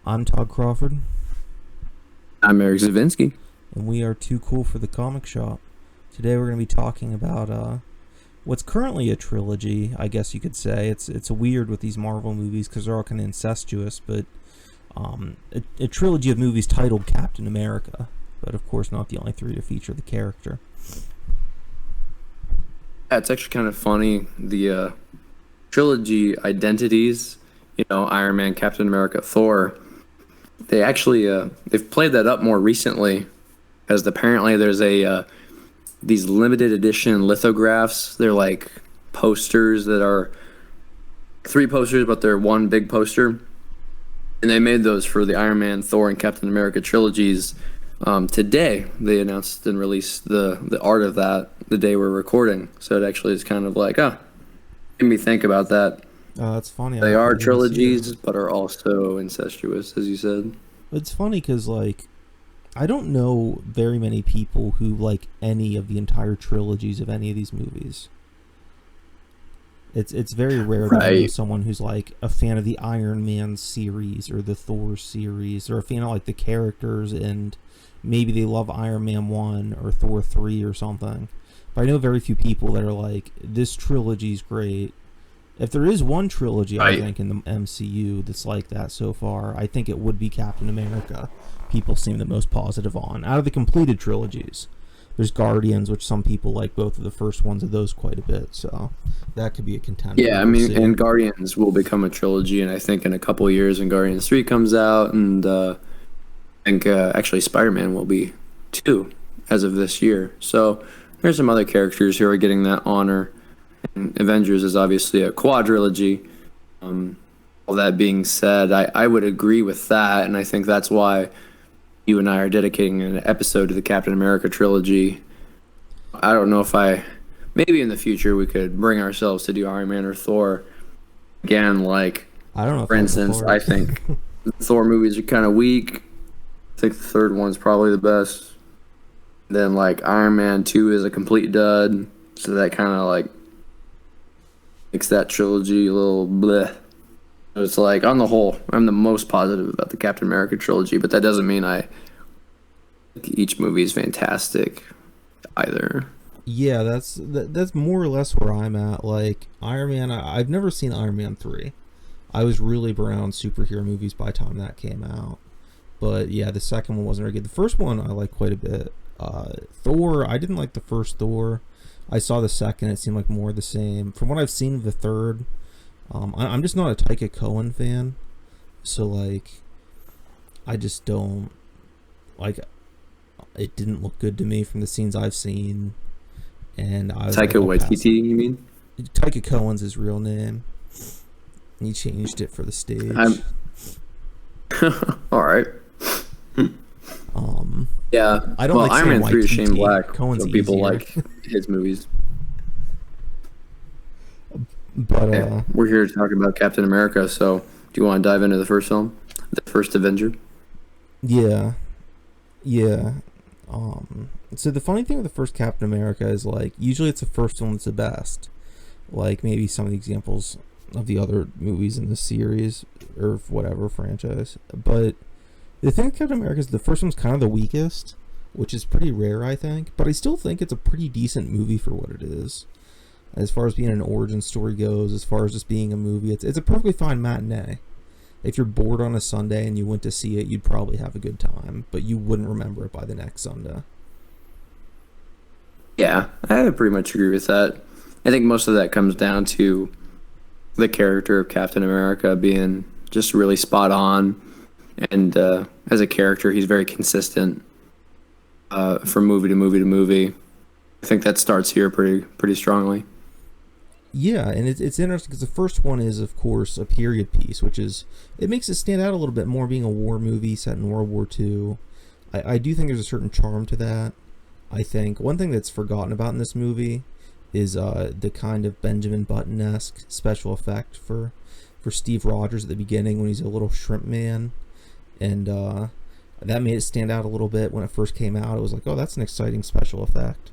I'm Todd Crawford, I'm Eric Zavinski. and we are too cool for the comic shop. Today we're going to be talking about what's currently a trilogy, I guess you could say. It's weird with these Marvel movies because they're all kind of incestuous, but a trilogy of movies titled Captain America, but of course not the only three to feature the character. Yeah, it's actually kind of funny. The trilogy identities, Iron Man, Captain America, Thor, they actually they've played that up more recently because apparently there's these limited edition lithographs. They're like posters that are three posters, but they're one big poster. And they made those for the Iron Man, Thor, and Captain America trilogies. Today, they announced and released the art of that the day we're recording. So it actually is kind of like, made me think about that. It's funny. They I are didn't see it. trilogies, but are also incestuous, as you said. It's funny because I don't know very many people who like any of the entire trilogies of any of these movies. It's very rare that I know Right. someone who's like a fan of the Iron Man series or the Thor series or a fan of like the characters and maybe they love Iron Man 1 or Thor 3 or something. But I know very few people that are like, this trilogy's great. If there is one trilogy, I Right. think, in the MCU that's like that so far, I think it would be Captain America. People seem the most positive on. Out of the completed trilogies, there's Guardians, which some people like both of the first ones of those quite a bit, so that could be a contender. Yeah, I We'll mean, see. and Guardians will become a trilogy, and I think in a couple of years when Guardians 3 comes out, and I think actually Spider-Man will be 2 as of this year. So there's some other characters who are getting that honor. And Avengers is obviously a quadrilogy. All that being said, I would agree with that, and I think that's why you and I are dedicating an episode to the Captain America trilogy. I don't know if maybe in the future we could bring ourselves to do Iron Man or Thor again. Like, I don't know if for I'm instance, for I it. think the Thor movies are kind of weak. I think the third one's probably the best. Then like Iron Man 2 is a complete dud, so that kind of like makes that trilogy a little bleh. It's like on the whole, I'm the most positive about the Captain America trilogy, but that doesn't mean I think each movie is fantastic either. Yeah, that's more or less where I'm at. Like, Iron Man, I've never seen Iron Man 3. I was really around superhero movies by the time that came out. But yeah, the second one wasn't very good. The first one I like quite a bit. Thor, I didn't like the first Thor. I saw the second, it seemed like more of the same. From what I've seen of the third, I'm just not a Taika Cohen fan. So, like, I just don't, like, it didn't look good to me from the scenes I've seen. And I was like, Taika I'll pass. Waititi, you mean? Taika Cohen's his real name. He changed it for the I'm stage. all right. Um, Yeah. I don't Well, like Iron saying Man 3 is Shane YTT. Black, Cohen's so people easier. like his movies. But Yeah, we're here to talk about Captain America, so do you want to dive into the first film? The first Avenger? yeah, yeah. So the funny thing with the first Captain America is like usually it's the first one that's the best. Like maybe some of the examples of the other movies in the series or whatever franchise. But the thing with Captain America is the first one's kind of the weakest, which is pretty rare, I think. But I still think it's a pretty decent movie for what it is. As far as being an origin story goes, as far as just being a movie, it's a perfectly fine matinee. If you're bored on a Sunday and you went to see it, you'd probably have a good time, but you wouldn't remember it by the next Sunday. Yeah, I would pretty much agree with that. I think most of that comes down to the character of Captain America being just really spot on. And as a character, he's very consistent from movie to movie to movie. I think that starts here pretty strongly. Yeah, and it's interesting because the first one is, of course, a period piece, which is, it makes it stand out a little bit more being a war movie set in World War II. I do think there's a certain charm to that. I think one thing that's forgotten about in this movie is the kind of Benjamin Button-esque special effect for Steve Rogers at the beginning when he's a little shrimp man. And that made it stand out a little bit when it first came out. It was like, oh, that's an exciting special effect.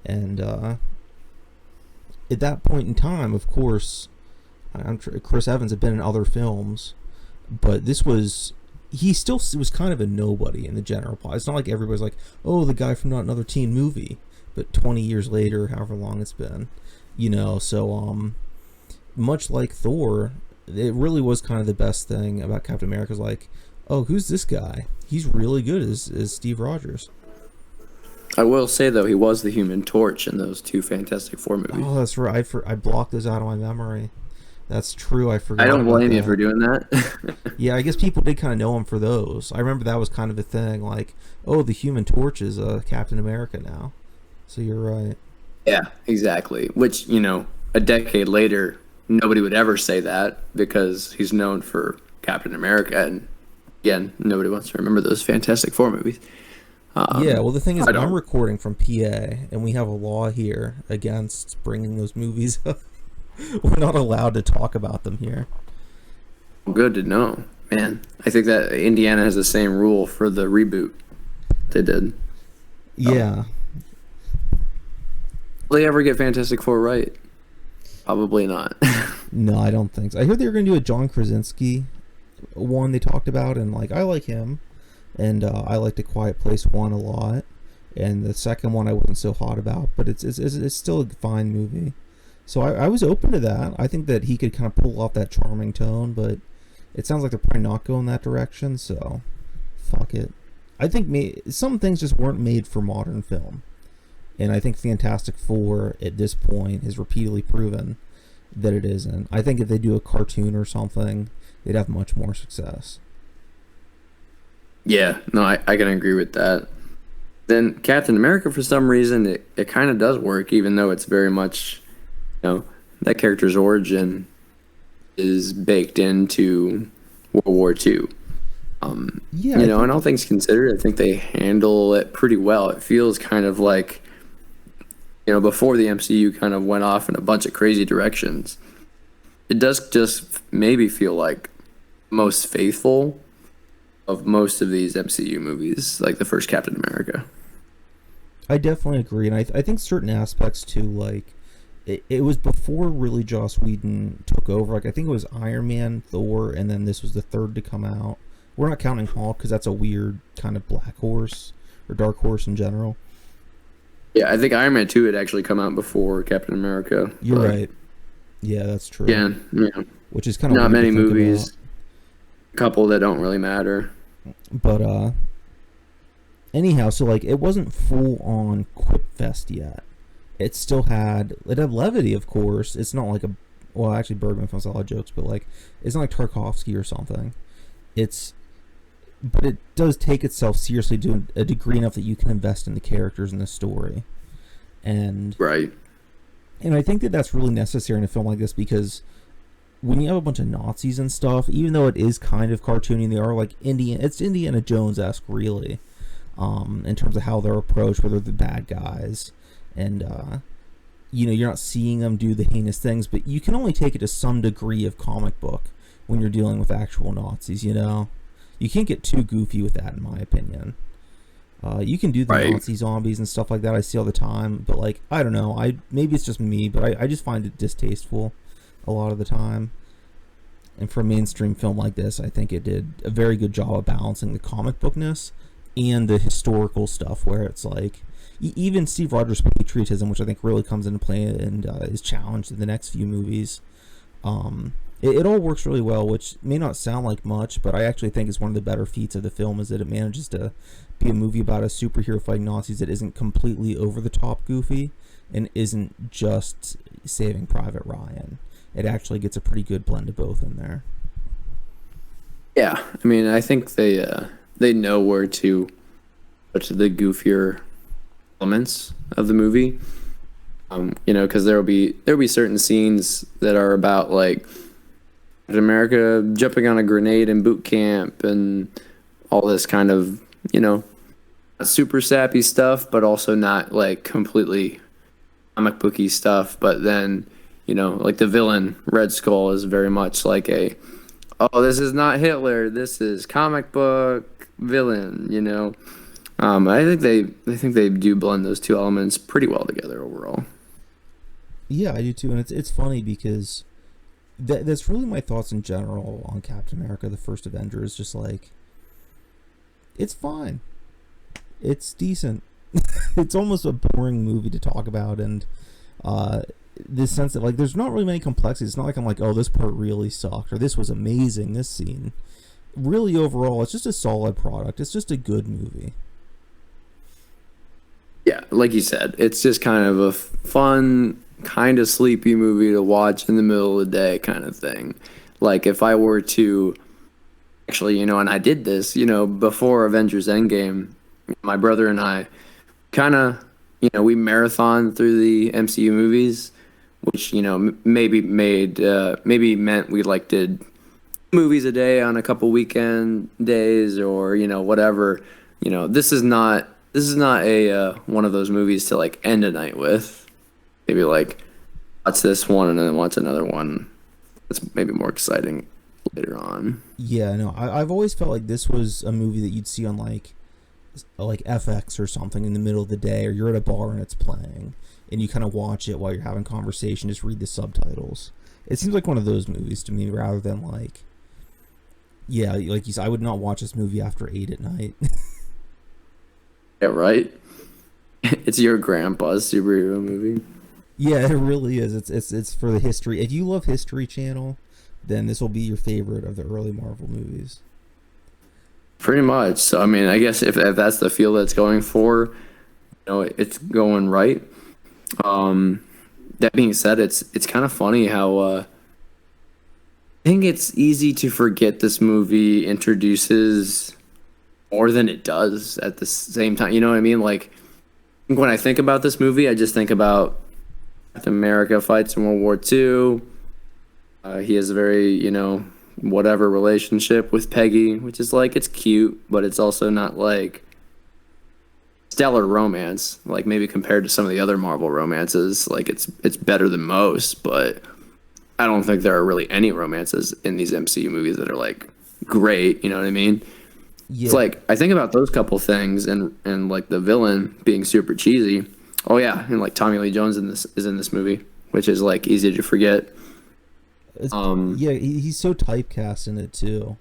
And at that point in time, of course, Chris Evans had been in other films, but this was he still was kind of a nobody in the general plot. It's not like everybody's like, oh, the guy from Not Another Teen Movie, but 20 years later, however long it's been, so much like Thor, it really was kind of the best thing about Captain America. Is like, oh, who's this guy? He's really good as Steve Rogers. I will say though, he was the Human Torch in those two Fantastic Four movies. Oh, that's right. I blocked those out of my memory. That's true. I forgot. I don't blame you that. for doing that. Yeah, I guess people did kind of know him for those. I remember that was kind of a thing. Like, oh, the Human Torch is Captain America now. So you're right. Yeah, exactly. Which, a decade later, nobody would ever say that because he's known for Captain America. And again, nobody wants to remember those Fantastic Four movies. Yeah, well, the thing is, I'm recording from PA, and we have a law here against bringing those movies up. We're not allowed to talk about them here. Good to know. Man, I think that Indiana has the same rule for the reboot they did. Yeah. Will they ever get Fantastic Four right? Probably not. No, I don't think so. I heard they were going to do a John Krasinski one they talked about, and I like him. And I liked A Quiet Place 1 a lot. And the second one I wasn't so hot about, but it's still a fine movie. So I was open to that. I think that he could kind of pull off that charming tone, but it sounds like they're probably not going that direction, so fuck it. I think some things just weren't made for modern film. And I think Fantastic Four, at this point, has repeatedly proven that it isn't. I think if they do a cartoon or something, they'd have much more success. Yeah, no, I can agree with that. Then Captain America, for some reason, it kind of does work, even though it's very much, that character's origin is baked into World War II. Yeah, and all things considered, I think they handle it pretty well. It feels kind of like, before the MCU kind of went off in a bunch of crazy directions, it does just maybe feel like most faithful of most of these MCU movies, like the first Captain America. I definitely agree, and I think certain aspects too, it was before really Joss Whedon took over. I think it was Iron Man, Thor, and then this was the third to come out. We're not counting Hulk because that's a weird kind of black horse or dark horse in general. Yeah, I think Iron Man 2 had actually come out before Captain America. You're right. Yeah, that's true. Yeah. Which is kind of not many movies. A couple that don't really matter. But anyhow, so it wasn't full on quip fest yet. It still had levity, of course. It's not like actually Bergman has a lot of jokes, but it's not like Tarkovsky or something. But it does take itself seriously to a degree enough that you can invest in the characters and the story. And right. And I think that that's really necessary in a film like this, because when you have a bunch of Nazis and stuff, even though it is kind of cartoony, they are it's Indiana Jones-esque, really, in terms of how they're approached, whether they're the bad guys, and you're not seeing them do the heinous things, but you can only take it to some degree of comic book when you're dealing with actual Nazis. You can't get too goofy with that, in my opinion. You can do the Nazi zombies and stuff like that. I see all the time, but I don't know. Maybe it's just me, but I just find it distasteful a lot of the time. And for a mainstream film like this, I think it did a very good job of balancing the comic bookness and the historical stuff, where it's even Steve Rogers' patriotism, which I think really comes into play and is challenged in the next few movies. It all works really well, which may not sound like much, but I actually think it's one of the better feats of the film, is that it manages to be a movie about a superhero fighting Nazis that isn't completely over-the-top goofy and isn't just Saving Private Ryan. It actually gets a pretty good blend of both in there. Yeah, I mean, I think they know where to put the goofier elements of the movie. Because there'll be certain scenes that are about America jumping on a grenade in boot camp and all this kind of, super sappy stuff, but also not completely comic booky stuff. But then, the villain Red Skull is very much this is not Hitler, this is comic book villain. I think they do blend those two elements pretty well together overall. Yeah, I do too, and it's funny because that's really my thoughts in general on Captain America: The First Avenger. Is just It's fine. It's decent. It's almost a boring movie to talk about, and this sense that like there's not really many complexities. It's not like I'm like, oh, this part really sucked or this was amazing, this scene. Really, overall, it's just a solid product. It's just a good movie. Yeah, like you said, it's just kind of a fun, kind of sleepy movie to watch in the middle of the day kind of thing. Like if I were to actually, and I did this, before Avengers Endgame, my brother and I kind of, we marathon through the MCU movies, which, maybe meant we like did movies a day on a couple weekend days or, whatever. This is not a one of those movies to like end a night with. Maybe like watch this one and then watch another one. It's maybe more exciting later on. Yeah, no, I've always felt like this was a movie that you'd see on like FX or something in the middle of the day, or you're at a bar and it's playing, and you kind of watch it while you're having conversation, just read the subtitles. It seems like one of those movies to me, rather than like, yeah, like you said, I would not watch this movie after 8 at night. Yeah, right. It's your grandpa's superhero movie. Yeah, it really is. It's for the history. If you love History Channel, then this will be your favorite of the early Marvel movies. Pretty much. So I mean, I guess if that's the feel that's going for, it's going right. That being said, it's kind of funny how I think it's easy to forget this movie introduces more than it does at the same time. You know what I mean? Like when I think about this movie, I just think about Captain America fights in World War II. He has a very, whatever relationship with Peggy, which is like, it's cute, but it's also not like stellar romance. Like maybe compared to some of the other Marvel romances, like it's better than most, but I don't think there are really any romances in these MCU movies that are like great. You know what I mean? Yeah. It's like I think about those couple things and like the villain being super cheesy. Oh yeah, and like Tommy Lee Jones is in this movie, which is like easy to forget. Yeah, he's so typecast in it too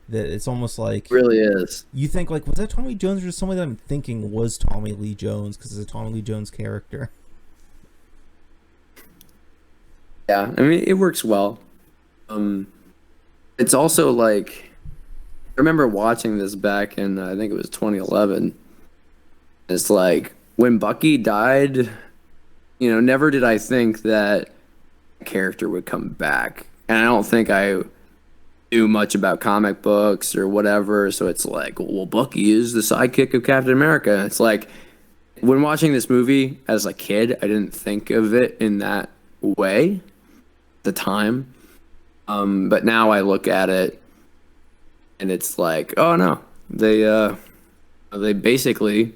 that it's almost like really is. You think like, was that Tommy Lee Jones, or just somebody that I'm thinking was Tommy Lee Jones because it's a Tommy Lee Jones character? Yeah, I mean it works well. It's also like I remember watching this back in I think it was 2011. It's like when Bucky died, never did I think that character would come back, and I don't think I knew much about comic books or whatever, so it's like, well, Bucky is the sidekick of Captain America. It's like when watching this movie as a kid, I didn't think of it in that way at the time, but now I look at it and it's like, oh no, they basically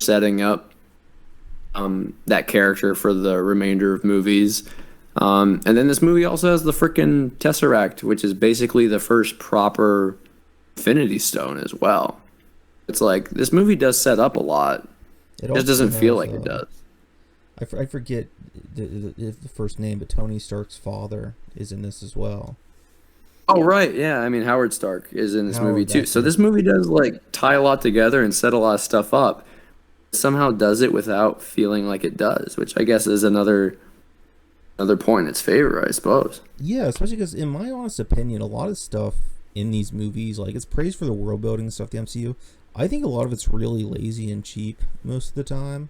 setting up that character for the remainder of movies. And then this movie also has the frickin' Tesseract, which is basically the first proper Infinity Stone as well. It's like, this movie does set up a lot. It just doesn't feel like it does. I forget the first name, but Tony Stark's father is in this as well. Oh, right, yeah. I mean, Howard Stark is in this movie too. So this movie does like tie a lot together and set a lot of stuff up. Somehow does it without feeling like it does, which I guess is another point in its favor, I suppose. Yeah, especially because in my honest opinion, a lot of stuff in these movies, like it's praised for the world building and stuff, the MCU. I think a lot of it's really lazy and cheap most of the time.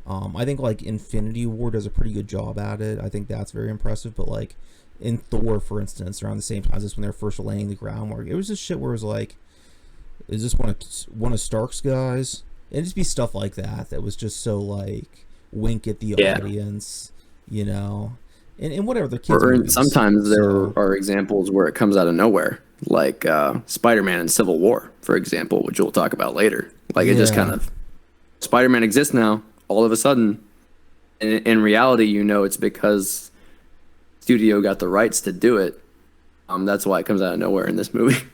I think like Infinity War does a pretty good job at it. I think that's very impressive. But like in Thor, for instance, around the same time as this, when they're first laying the groundwork, it was just shit where it was like, is this one of Stark's guys? It'd just be stuff like that was just so like wink at the audience. And whatever the kids. Or sometimes there are examples where it comes out of nowhere, like Spider-Man in Civil War, for example, which we'll talk about later. Like it just kind of Spider-Man exists now all of a sudden, and in reality, it's because studio got the rights to do it. That's why it comes out of nowhere in this movie.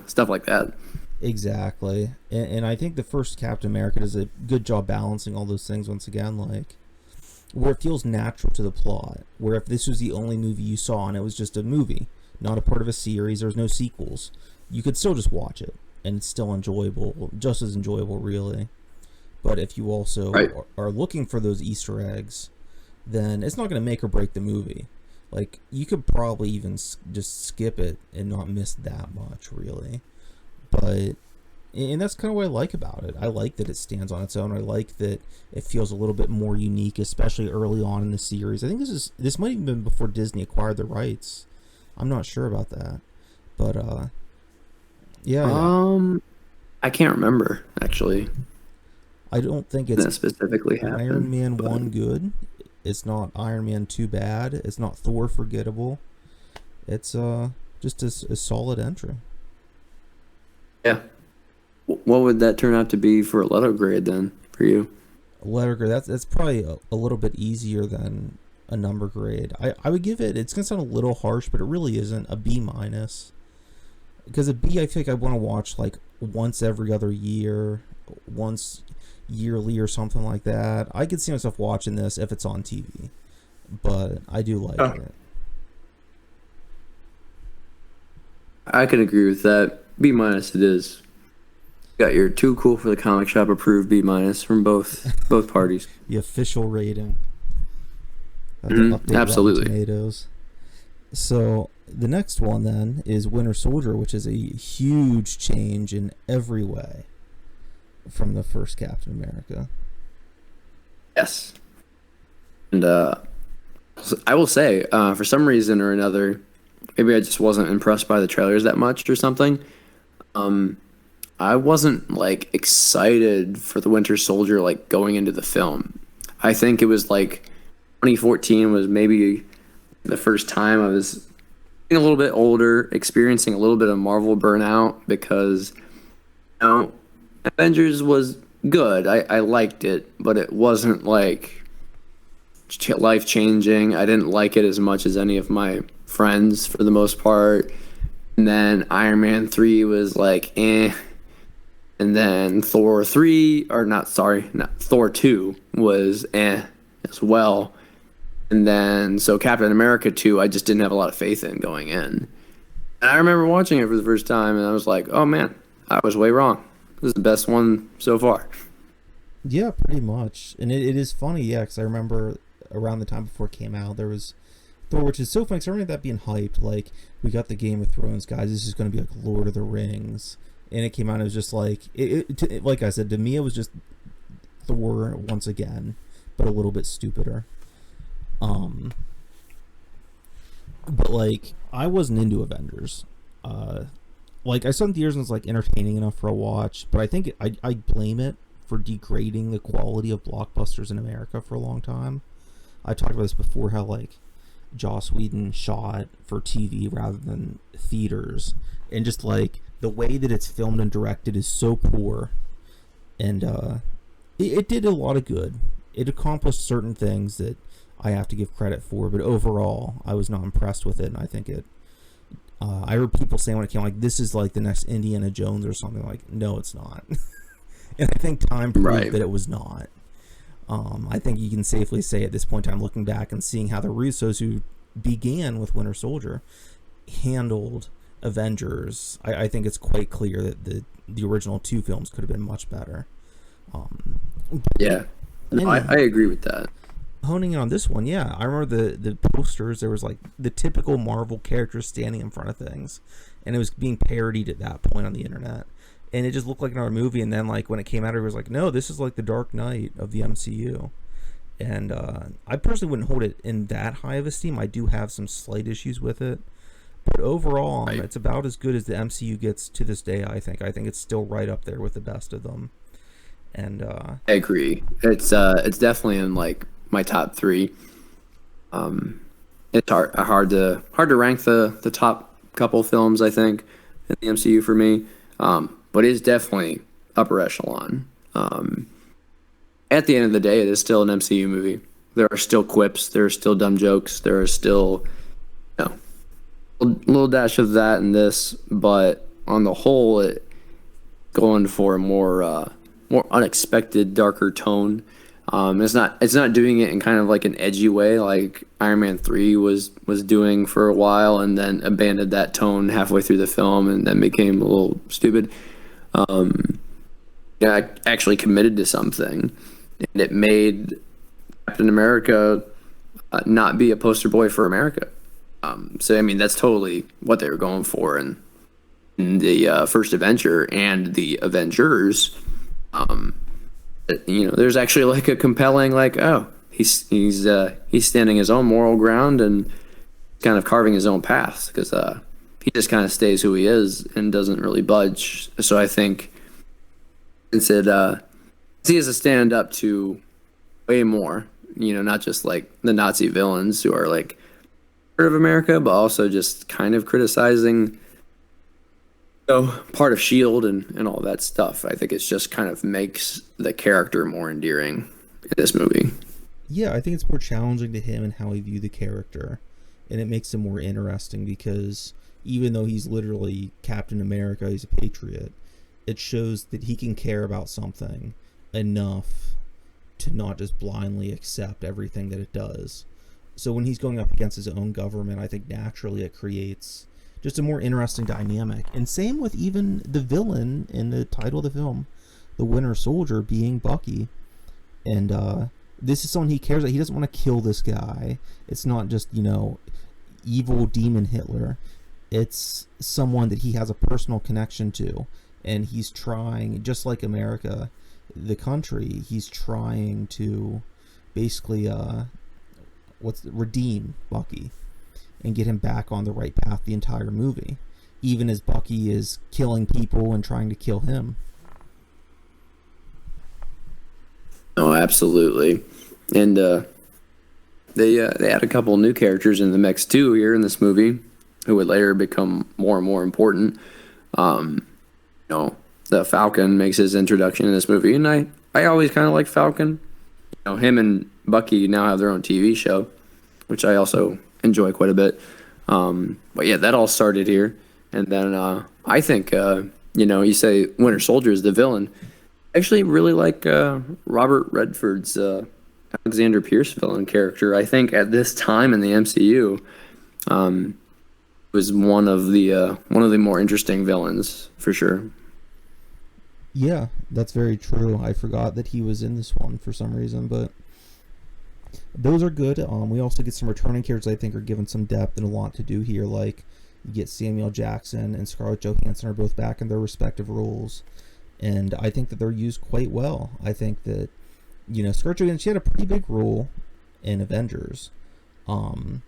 Stuff like that. Exactly, and I think the first Captain America does a good job balancing all those things once again, like where it feels natural to the plot, where if this was the only movie you saw and it was just a movie, not a part of a series, there's no sequels, you could still just watch it. and it's still enjoyable, just as enjoyable, really. But if you also Right. are looking for those Easter eggs, then it's not going to make or break the movie. Like, you could probably even just skip it and not miss that much, really. But, and that's kind of what I like about it. I like that it stands on its own. I like that it feels a little bit more unique, especially early on in the series. I think this might even been before Disney acquired the rights. I'm not sure about that. But, yeah. I can't remember actually. I don't think That it's specifically happened. Iron Man but- 1 good. It's not Iron Man 2 bad. It's not Thor forgettable. It's just a solid entry. Yeah. What would that turn out to be for a letter grade then for you? Letter grade, that's probably a little bit easier than a number grade. I would give it, it's going to sound a little harsh, but it really isn't, a B minus. Because a B, I feel like I want to watch like once every other year, once yearly or something like that. I could see myself watching this if it's on TV, but I do like it. I can agree with that. B minus it is. Got your too cool for the comic shop approved B minus from both parties. The official rating. Absolutely. Tomatoes. So the next one then is Winter Soldier, which is a huge change in every way from the first Captain America. Yes. And I will say, for some reason or another, maybe I just wasn't impressed by the trailers that much or something. I wasn't like excited for the Winter Soldier like going into the film. I think it was like 2014 was maybe the first time I was getting a little bit older, experiencing a little bit of Marvel burnout because Avengers was good. I liked it, but it wasn't like life changing. I didn't like it as much as any of my friends for the most part. And then Iron Man 3 was like eh. And then Thor 2 was eh as well. And then so Captain America 2 I just didn't have a lot of faith in going in. And I remember watching it for the first time and I was like, oh man, I was way wrong. This is the best one so far. Yeah, pretty much. And it is funny, yeah, because I remember around the time before it came out, there was Thor, which is so funny, because I remember that being hyped. Like, we got the Game of Thrones, guys. This is going to be like Lord of the Rings. And it came out, and it was just like, like I said, to me, it was just Thor once again, but a little bit stupider. But, like, I wasn't into Avengers. Like, I saw it in theaters and it was, like, entertaining enough for a watch, but I think I blame it for degrading the quality of blockbusters in America for a long time. I talked about this before, how, like, Joss Whedon shot for TV rather than theaters, and just, like, the way that it's filmed and directed is so poor, and it did a lot of good. It accomplished certain things that I have to give credit for, but overall, I was not impressed with it, and I think it I heard people saying when it came, like, this is like the next Indiana Jones or something. Like, no, it's not. And I think time proved that it was not. I think you can safely say at this point in time, looking back and seeing how the Russos, who began with Winter Soldier, handled Avengers, I think it's quite clear that the original two films could have been much better. Yeah, no, I agree with that. Honing in on this one, yeah, I remember the posters. There was like the typical Marvel characters standing in front of things, and it was being parodied at that point on the internet, and it just looked like another movie. And then, like, when it came out, it was like, no, this is like the Dark Knight of the MCU. And I personally wouldn't hold it in that high of esteem. I do have some slight issues with it, but overall, it's about as good as the MCU gets to this day. I think it's still right up there with the best of them. And I agree. It's definitely in like my top three. It's hard to rank the top couple films, I think, in the MCU for me. But it's definitely upper echelon. At the end of the day, it is still an MCU movie. There are still quips, there are still dumb jokes, there are still, a little dash of that in this, but on the whole, it going for a more unexpected, darker tone. It's not doing it in kind of like an edgy way like Iron Man 3 was doing for a while and then abandoned that tone halfway through the film and then became a little stupid. Actually committed to something, and it made Captain America not be a poster boy for America. So I mean, that's totally what they were going for in the first Avenger and the Avengers. There's actually like a compelling like, oh, he's standing his own moral ground and kind of carving his own path because he just kind of stays who he is and doesn't really budge. So I think instead he has to stand up to way more, not just like the Nazi villains who are like part of America, but also just kind of criticizing part of Shield and all that stuff. I think it's just kind of makes the character more endearing in this movie. Yeah, I think it's more challenging to him and how he viewed the character, and it makes him more interesting because even though he's literally Captain America, he's a patriot, it shows that he can care about something enough to not just blindly accept everything that it does. So when he's going up against his own government, I think naturally it creates just a more interesting dynamic. And same with even the villain in the title of the film, the Winter Soldier, being Bucky. And this is someone he cares about. He doesn't want to kill this guy. It's not just, evil demon Hitler. It's someone that he has a personal connection to. And he's trying, just like America, the country, he's trying to basically redeem Bucky and get him back on the right path the entire movie, even as Bucky is killing people and trying to kill him. Oh, absolutely. And they had a couple new characters in the mix too here in this movie who would later become more and more important. The Falcon makes his introduction in this movie, and I always kind of like Falcon. Him and Bucky now have their own TV show, which I also enjoy quite a bit. But yeah, that all started here. And then I think, you say Winter Soldier is the villain. I actually really like Robert Redford's Alexander Pierce villain character. I think at this time in the MCU, was one of the more interesting villains for sure. Yeah, that's very true. I forgot that he was in this one for some reason, but those are good. We also get some returning characters I think are given some depth and a lot to do here. Like you get Samuel Jackson and Scarlett Johansson are both back in their respective roles, and I think that they're used quite well. I think that Scarlett Johansson, she had a pretty big role in Avengers, but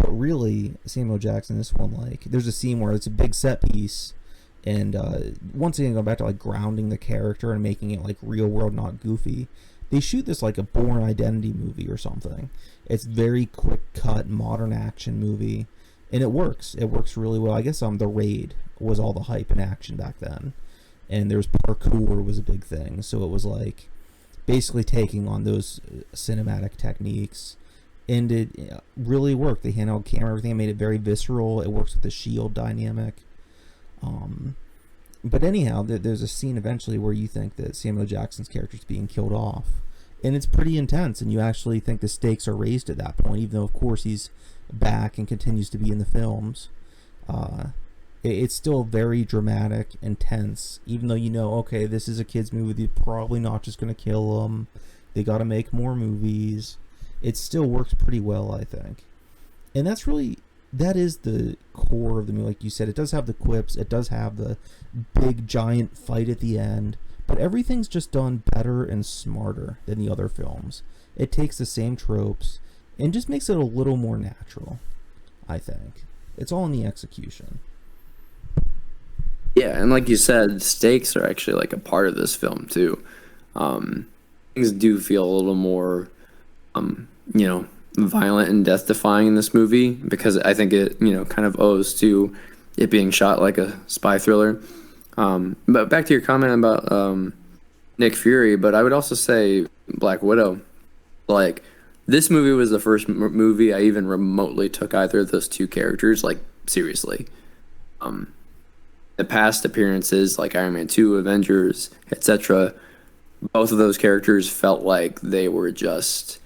really Samuel Jackson, this one, like there's a scene where it's a big set piece. And once again, going back to like grounding the character and making it like real world, not goofy. They shoot this like a Bourne Identity movie or something. It's very quick cut, modern action movie, and it works. It works really well. I guess The Raid was all the hype and action back then, and there's parkour was a big thing. So it was like basically taking on those cinematic techniques, and it really worked. They handled camera, everything, made it very visceral. It works with the Shield dynamic. But anyhow, there's a scene eventually where you think that Samuel Jackson's character is being killed off, and it's pretty intense, and you actually think the stakes are raised at that point, even though of course he's back and continues to be in the films. It's still very dramatic and tense, even though okay, this is a kid's movie, they're probably not just going to kill him, they got to make more movies. It still works pretty well, I think, and that is the core of the movie. Like you said, it does have the quips, it does have the big giant fight at the end, but everything's just done better and smarter than the other films. It takes the same tropes and just makes it a little more natural, I think. It's all in the execution. Yeah, and like you said, stakes are actually like a part of this film too. Things do feel a little more, violent and death-defying in this movie because I think it, kind of owes to it being shot like a spy thriller. But back to your comment about Nick Fury, but I would also say Black Widow. Like, this movie was the first movie I even remotely took either of those two characters, like, seriously. The past appearances, like Iron Man 2, Avengers, etc., both of those characters felt like they were just,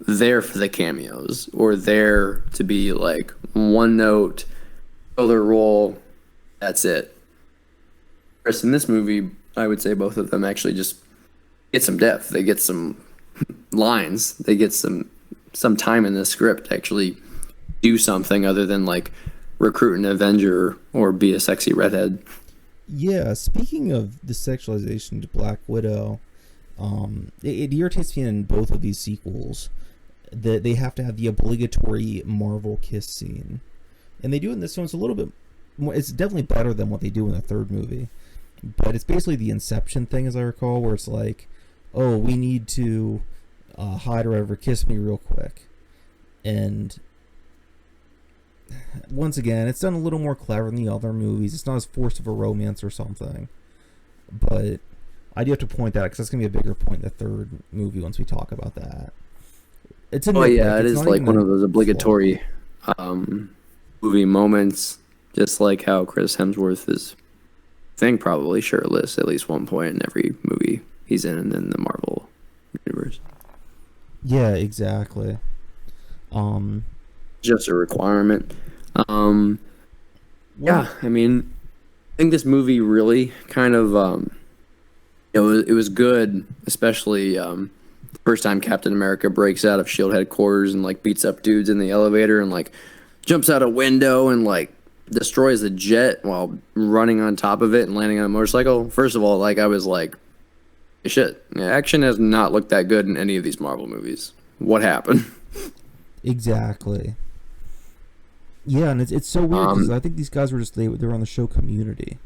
there for the cameos or there to be like one note, fill their role, that's it. Chris, in this movie, I would say both of them actually just get some depth. They get some lines. They get some time in the script to actually do something other than like recruit an Avenger or be a sexy redhead. Yeah, speaking of the sexualization to Black Widow, it irritates me in both of these sequels that they have to have the obligatory Marvel kiss scene. And they do it in this one. It's a little bit more, it's definitely better than what they do in the third movie. But it's basically the Inception thing, as I recall, where it's like, oh, we need to hide or whatever, kiss me real quick. And once again, it's done a little more clever than the other movies. It's not as forced of a romance or something. But I do have to point that out because that's going to be a bigger point in the third movie once we talk about that. It's Oh yeah, it is like one of those obligatory movie moments, just like how Chris Hemsworth is, I think, probably shirtless at least one point in every movie he's in the Marvel universe. Yeah, exactly. Just a requirement. Yeah, I mean, I think this movie really kind of, it was good, especially the first time Captain America breaks out of Shield headquarters and like beats up dudes in the elevator and like jumps out a window and like destroys a jet while running on top of it and landing on a motorcycle. First of all, like I was like, shit, action has not looked that good in any of these Marvel movies. What happened? Exactly. Yeah, and it's so weird because I think these guys were just they were on the show Community,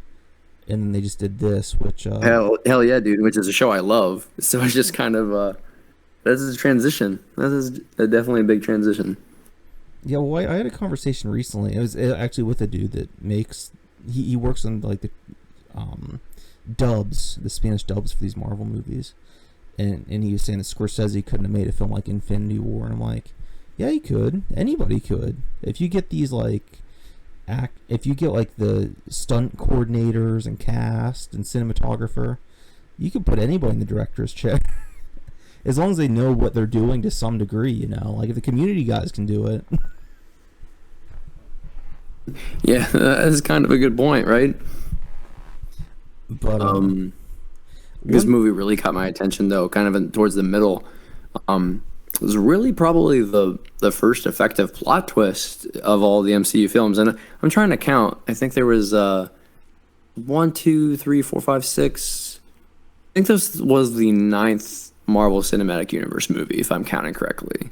and then they just did this, which hell yeah, dude, which is a show I love. So it's just kind of this is a transition. This is definitely a big transition. Yeah, well, I had a conversation recently. It was actually with a dude that makes he works on like the dubs, the Spanish dubs for these Marvel movies, and he was saying that Scorsese couldn't have made a film like Infinity War, and I'm like, yeah, he could. Anybody could. If you get these like if you get like the stunt coordinators and cast and cinematographer, you could put anybody in the director's chair. As long as they know what they're doing to some degree, you know. Like if the Community guys can do it. Yeah, that's kind of a good point, right? But this movie really caught my attention though, kind of towards the middle. It was really probably the first effective plot twist of all the MCU films, and I'm trying to count. I think there was 1, 2, 3, 4, 5, 6. I think this was the 9th Marvel Cinematic Universe movie, if I'm counting correctly.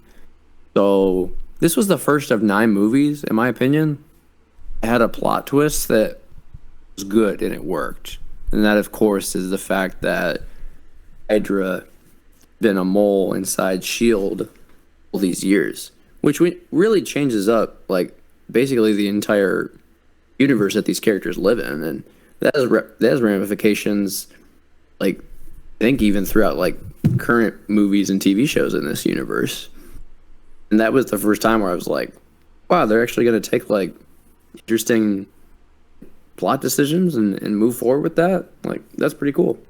So this was the first of 9 movies, in my opinion. It had a plot twist that was good and it worked, and that, of course, is the fact that Hydra been a mole inside Shield all these years, which really changes up like basically the entire universe that these characters live in, and that has ramifications. Like, I think even throughout like current movies and TV shows in this universe, and that was the first time where I was like, wow, they're actually going to take like interesting plot decisions and move forward with that. Like, that's pretty cool.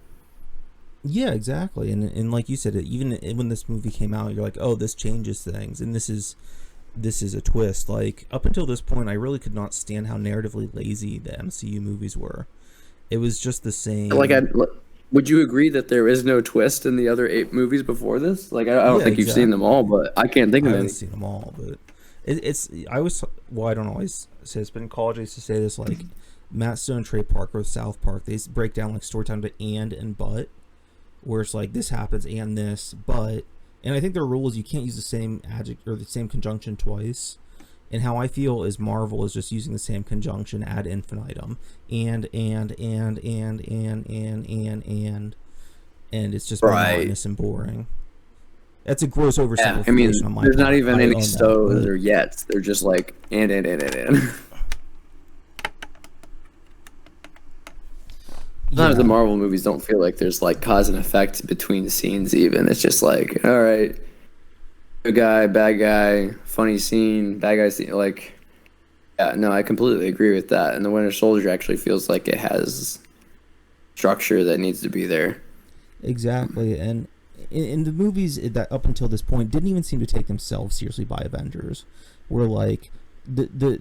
yeah, exactly. And like you said, even when this movie came out, you're like, oh, this changes things, and this is a twist. Like up until this point, I really could not stand how narratively lazy the MCU movies were. It was just the same. Like, would you agree that there is no twist in the other 8 movies before this? Like, I don't think you've seen them all, but I can't think of any. I haven't seen them all, but I don't always say this, but in college I used to say this, like Matt Stone and Trey Parker with South Park, they break down like story time to and but, where it's like this happens and this, but, and I think their rule is you can't use the same adjective or the same conjunction twice. And how I feel is Marvel is just using the same conjunction ad infinitum, and it's just monotonous and boring. That's a gross oversimplification. Yeah, I mean, on my there's part. not even any stows or yets. They're just like and. Sometimes the Marvel movies don't feel like there's like cause and effect between scenes even. It's just like, all right, good guy, bad guy, funny scene, bad guy scene. Like, yeah, no, I completely agree with that. And the Winter Soldier actually feels like it has structure that needs to be there. Exactly. And in the movies that up until this point didn't even seem to take themselves seriously by Avengers, where like the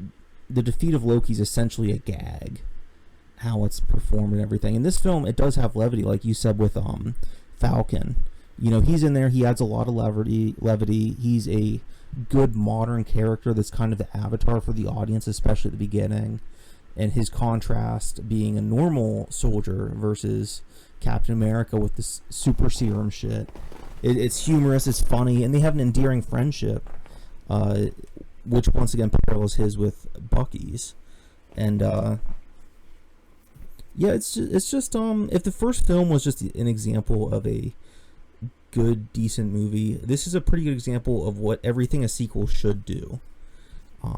defeat of Loki is essentially a gag. how it's performed and everything. In this film, it does have levity, like you said with Falcon. You know, he's in there. He adds a lot of levity. He's a good modern character that's kind of the avatar for the audience, especially at the beginning. And his contrast being a normal soldier versus Captain America with this super serum shit. It's humorous, it's funny, and they have an endearing friendship, which once again parallels his with Bucky's. And yeah, it's just if the first film was just an example of a good, decent movie, this is a pretty good example of what everything a sequel should do.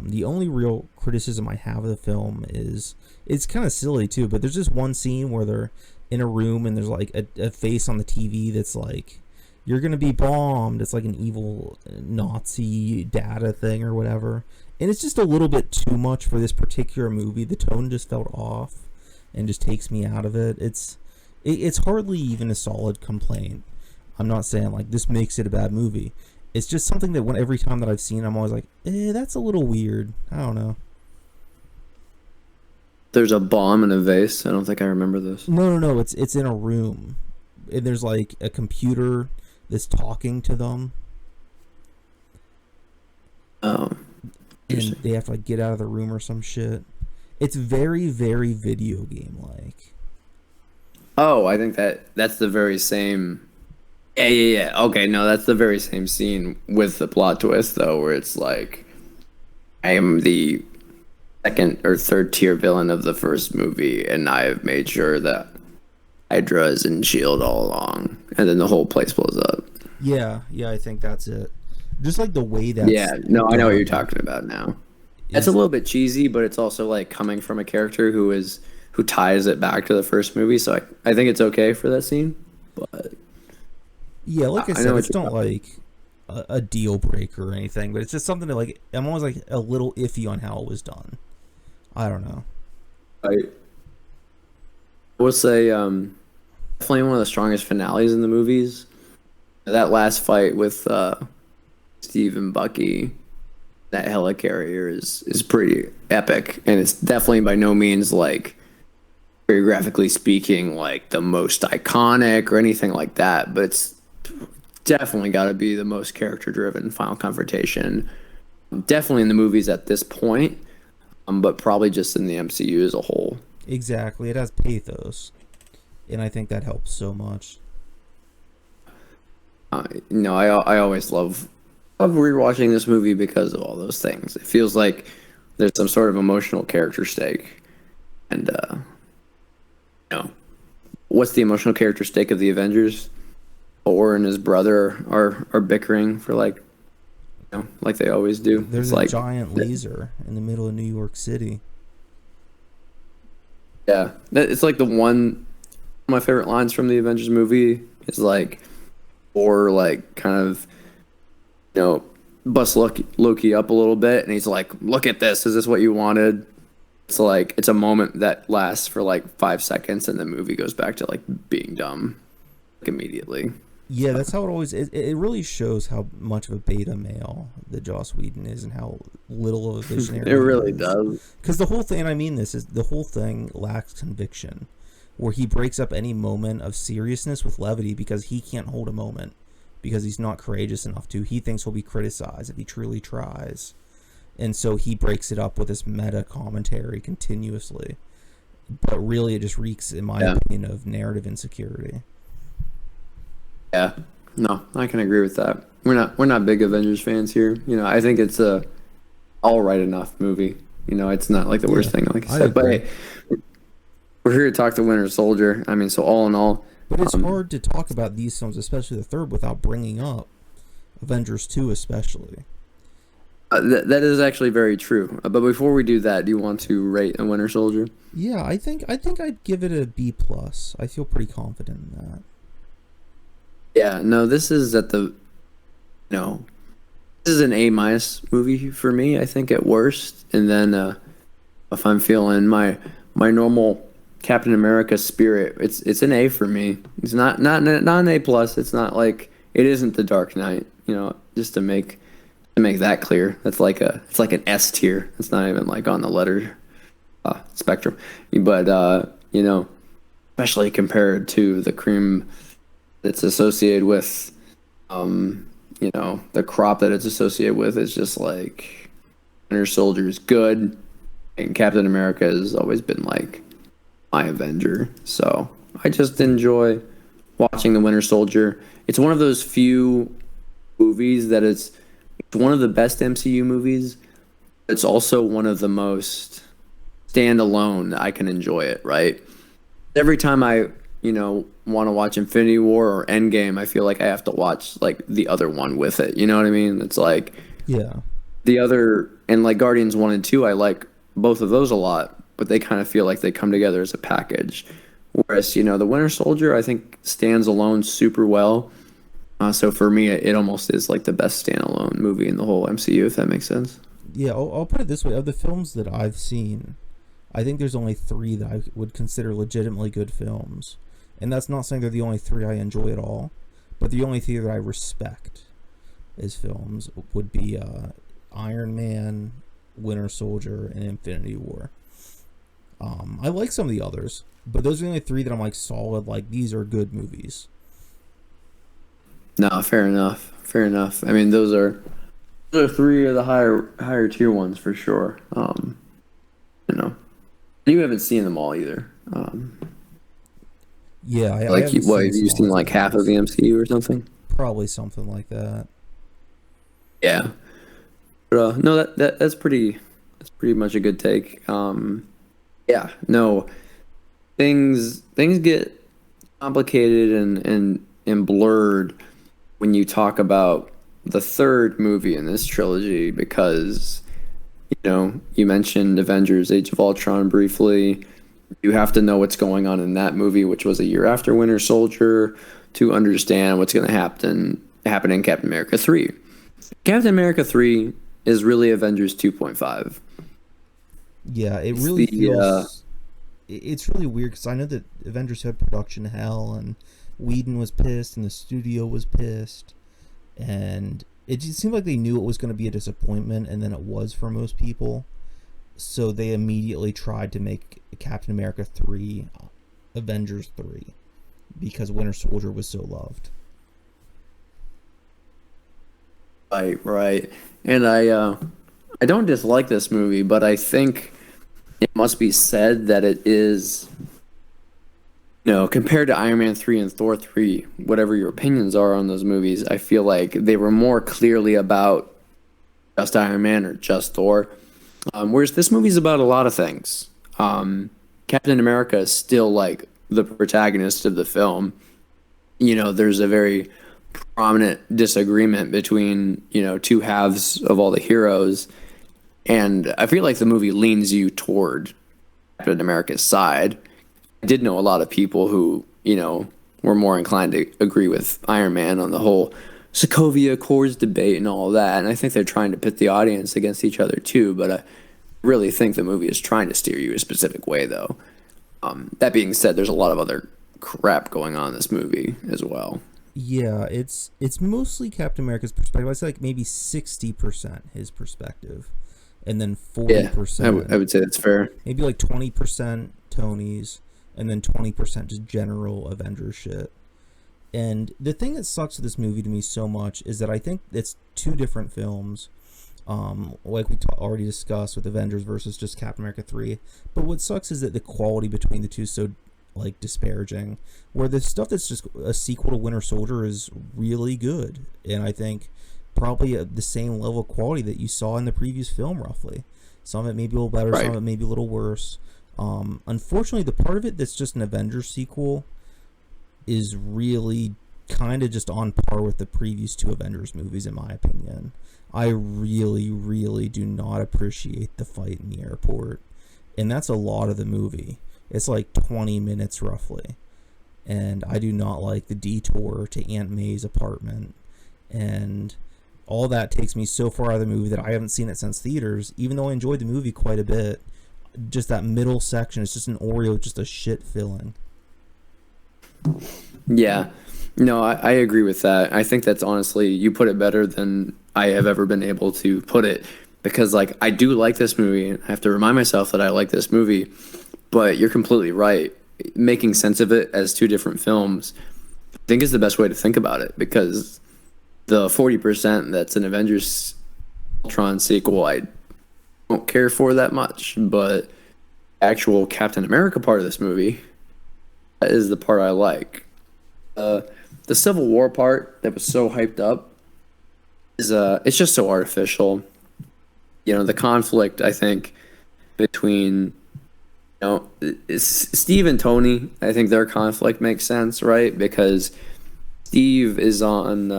The only real criticism I have of the film is it's kind of silly too, but there's just one scene where they're in a room and there's like a face on the TV that's like, you're gonna be bombed. It's like an evil Nazi data thing or whatever, and it's just a little bit too much for this particular movie. The tone just felt off and just takes me out of it. It's hardly even a solid complaint. I'm not saying like this makes it a bad movie. It's just something that every time that I've seen, I'm always like, that's a little weird. I don't know. There's a bomb in a vase. I don't think I remember this. No. It's in a room. And there's like a computer that's talking to them. Oh. And they have to like get out of the room or some shit. It's very, very video game like. Oh, I think that's the very same. Yeah. Okay, no, that's the very same scene with the plot twist, though, where it's like, I am the second or third tier villain of the first movie, and I have made sure that Hydra is in S.H.I.E.L.D. all along, and then the whole place blows up. Yeah, I think that's it. Just like the way that. Yeah, no, I know what you're talking about now. It's a little bit cheesy, but it's also like coming from a character who ties it back to the first movie, so I think it's okay for that scene, but. Yeah, like I said, it's not like a deal breaker or anything, but it's just something that like I'm always like a little iffy on how it was done. I don't know. I will say definitely one of the strongest finales in the movies. That last fight with Steve and Bucky, that helicarrier is pretty epic, and it's definitely by no means like choreographically speaking like the most iconic or anything like that, but it's definitely got to be the most character-driven final confrontation. Definitely in the movies at this point, but probably just in the MCU as a whole. Exactly, it has pathos, and I think that helps so much. I always love rewatching this movie because of all those things. It feels like there's some sort of emotional character stake, and what's the emotional character stake of the Avengers? Thor and his brother are bickering for like they always do. There's a giant laser in the middle of New York City. Yeah, it's like one of my favorite lines from the Avengers movie is like, or like kind of bust Loki up a little bit, and he's like, "Look at this. Is this what you wanted?" It's like it's a moment that lasts for like 5 seconds, and the movie goes back to like being dumb like immediately. Yeah, that's how it always is. It really shows how much of a beta male that Joss Whedon is and how little of a visionary it really does. Because the whole thing, and I mean this, is the whole thing lacks conviction, where he breaks up any moment of seriousness with levity because he can't hold a moment, because he's not courageous enough to. He thinks he'll be criticized if he truly tries. And so he breaks it up with this meta commentary continuously. But really it just reeks, in my opinion, of narrative insecurity. Yeah, no, I can agree with that. We're not big Avengers fans here. I think it's a all right enough movie. It's not like the worst thing, like I said. But hey, we're here to talk to Winter Soldier. I mean, so all in all, but it's hard to talk about these films, especially the third, without bringing up Avengers 2, especially. That is actually very true. But before we do that, do you want to rate a Winter Soldier? Yeah, I think I'd give it a B+. I feel pretty confident in that. Yeah, no, this is this is an A- movie for me, I think, at worst. And then if I'm feeling my normal Captain America spirit, it's an A for me. It's not an A+. It's not like, it isn't The Dark Knight, just to make that clear. It's like an S tier. It's not even like on the letter spectrum, but especially compared to the cream that's associated with, the crop that it's associated with, is just like Winter Soldier is good, and Captain America has always been like my Avenger. So I just enjoy watching the Winter Soldier. It's one of those few movies that it's one of the best MCU movies. It's also one of the most standalone that I can enjoy it, right? Every time I, want to watch Infinity War or Endgame, I feel like I have to watch like the other one with it. You know what I mean? It's like Yeah. the other, and like Guardians 1 and 2, I like both of those a lot, but they kind of feel like they come together as a package. Whereas, the Winter Soldier, I think, stands alone super well. So for me, it almost is like the best standalone movie in the whole MCU, if that makes sense. Yeah, I'll put it this way. Of the films that I've seen, I think there's only three that I would consider legitimately good films. And that's not saying they're the only three I enjoy at all, but the only three that I respect as films would be Iron Man, Winter Soldier, and Infinity War. I like some of the others, but those are the only three that I'm like solid, like these are good movies. No, fair enough. Fair enough. I mean, those are three of the higher tier ones for sure. You know, you haven't seen them all either. Yeah, I Like, haven't what, seen have you some seen of like half of the MCU or something? Probably something like that. Yeah. But, no, that's pretty much a good take. Yeah, no, things get complicated and blurred when you talk about the third movie in this trilogy, because you mentioned Avengers Age of Ultron briefly. You have to know what's going on in that movie, which was a year after Winter Soldier, to understand what's going to happen in Captain America 3. Captain America 3 is really Avengers 2.5. Yeah, it It's really the feels. It's really weird because I know that Avengers had production hell, and Whedon was pissed, and the studio was pissed, and it just seemed like they knew it was going to be a disappointment, and then it was for most people. So they immediately tried to make Captain America 3 Avengers 3 because Winter Soldier was so loved. right. And I don't dislike this movie, but I think it must be said that it is, compared to Iron Man 3 and Thor 3, whatever your opinions are on those movies, I feel like they were more clearly about just Iron Man or just Thor. Whereas this movie's about a lot of things. Captain America is still like the protagonist of the film. There's a very prominent disagreement between, two halves of all the heroes. And I feel like the movie leans you toward Captain America's side. I did know a lot of people who, were more inclined to agree with Iron Man on the whole Sokovia Accords debate and all that. And I think they're trying to pit the audience against each other too. But I really think the movie is trying to steer you a specific way, though. That being said, there's a lot of other crap going on in this movie as well. Yeah, it's mostly Captain America's perspective. I'd say like maybe 60% his perspective, and then Yeah, 40%, I would say that's fair. maybe like 20% Tony's, and then 20% just general Avengers shit. And the thing that sucks with this movie to me so much is that I think it's two different films, like we already discussed with Avengers versus just Captain America 3. But what sucks is that the quality between the two is so like disparaging. Where the stuff that's just a sequel to Winter Soldier is really good, and I think probably at the same level of quality that you saw in the previous film, roughly. Some of it may be a little better, some of Right. it may be a little worse. Unfortunately, the part of it that's just an Avengers sequel is really kind of just on par with the previous two Avengers movies, in my opinion. I really, really do not appreciate the fight in the airport, and that's a lot of the movie. It's like 20 minutes roughly, and I do not like the detour to Aunt May's apartment, and all that takes me so far out of the movie that I haven't seen it since theaters, even though I enjoyed the movie quite a bit. Just that middle section is just an Oreo, just a shit filling. Yeah. No, I agree with that. I think that's honestly, you put it better than I have ever been able to put it. because like I do like this movie. I have to remind myself that I like this movie, but you're completely right. Making sense of it as two different films, I think is the best way to think about it because the 40% that's an Avengers Ultron sequel, I don't care for that much, but actual Captain America part of this movie, that is the part I like. The Civil War part that was so hyped up is it's just so artificial. You know, the conflict I think between Steve and Tony, I think their conflict makes sense, right? Because Steve is on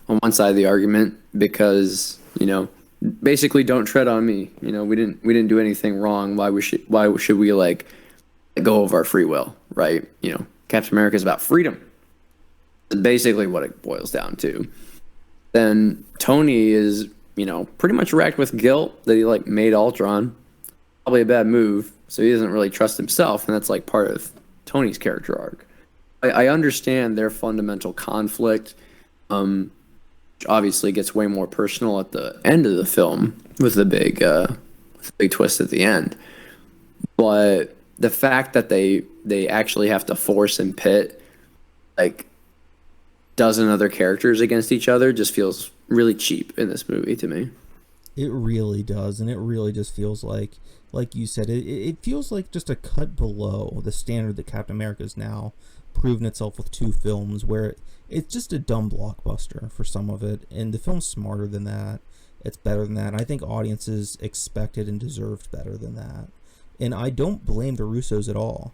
one side of the argument because basically don't tread on me. We didn't do anything wrong. Why should we like let go of our free will, right? Captain America is about freedom. That's basically what it boils down to. Then Tony is pretty much racked with guilt that he like made Ultron. Probably a bad move, so he doesn't really trust himself, and that's like part of Tony's character arc. I understand their fundamental conflict. Which obviously gets way more personal at the end of the film with the big twist at the end. But the fact that they actually have to force and pit like dozen other characters against each other just feels really cheap in this movie to me. It really does, and it really just feels like you said, it feels like just a cut below the standard that Captain America has now proven itself with two films, where it's just a dumb blockbuster for some of it, and the film's smarter than that. It's better than that. And I think audiences expected and deserved better than that. And I don't blame the Russos at all.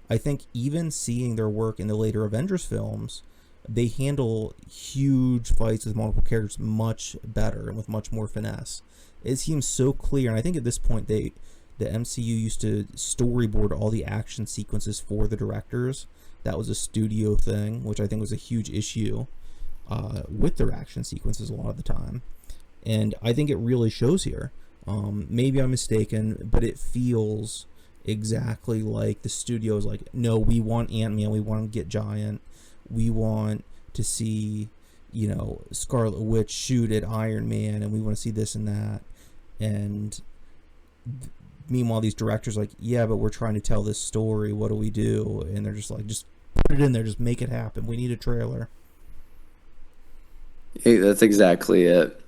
I think even seeing their work in the later Avengers films, they handle huge fights with multiple characters much better and with much more finesse. It seems so clear, and I think at this point the MCU used to storyboard all the action sequences for the directors. That was a studio thing, which I think was a huge issue with their action sequences a lot of the time. And I think it really shows here. Maybe I'm mistaken, but it feels exactly like the studio is like, no, we want Ant-Man, we want to get Giant, we want to see, Scarlet Witch shoot at Iron Man, and we want to see this and that. And meanwhile, these directors are like, yeah, but we're trying to tell this story. What do we do? And they're just like, just put it in there. Just make it happen. We need a trailer. Hey, that's exactly it.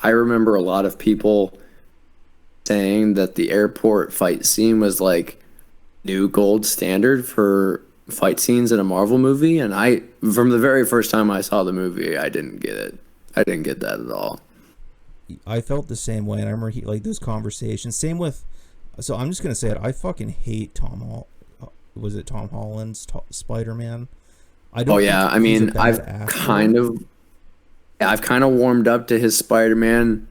I remember a lot of people saying that the airport fight scene was like new gold standard for fight scenes in a Marvel movie. And from the very first time I saw the movie, I didn't get it. I didn't get that at all. I felt the same way, and I remember those conversations. Same with, so I'm just gonna say it. I fucking hate Tom Holland's Spider-Man? I don't. Oh yeah, I mean, I've kind of warmed up to his Spider-Man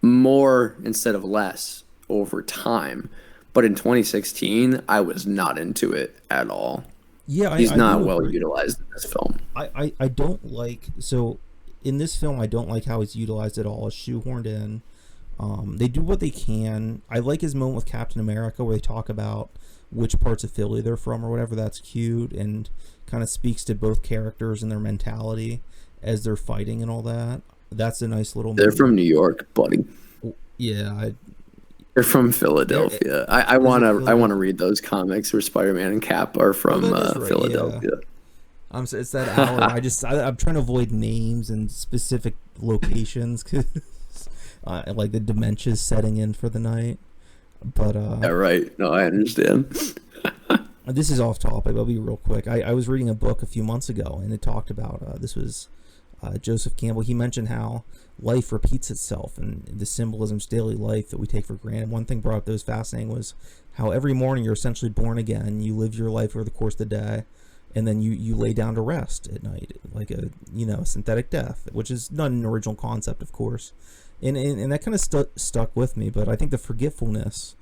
more instead of less over time. But in 2016, I was not into it at all. Yeah, he's not well utilized in this film. I don't like, so in this film, I don't like how he's utilized at all. It's shoehorned in. They do what they can. I like his moment with Captain America where they talk about which parts of Philly they're from or whatever. That's cute and kind of speaks to both characters and their mentality as they're fighting and all that. That's a nice little They're from New York, buddy. Yeah, they're from Philadelphia. I want to read those comics where Spider-Man and Cap are from right, Philadelphia. Yeah. It's that hour. I'm trying to avoid names and specific locations because like the dementia's setting in for the night. But yeah, right. No, I understand. This is off topic. I'll be real quick. I was reading a book a few months ago, and it talked about this was Joseph Campbell. He mentioned how life repeats itself and the symbolisms daily life that we take for granted. One thing brought up that was fascinating was how every morning you're essentially born again. You live your life over the course of the day, and then you lay down to rest at night, like a synthetic death, which is not an original concept, of course. And that kind of stuck with me. But I think the forgetfulness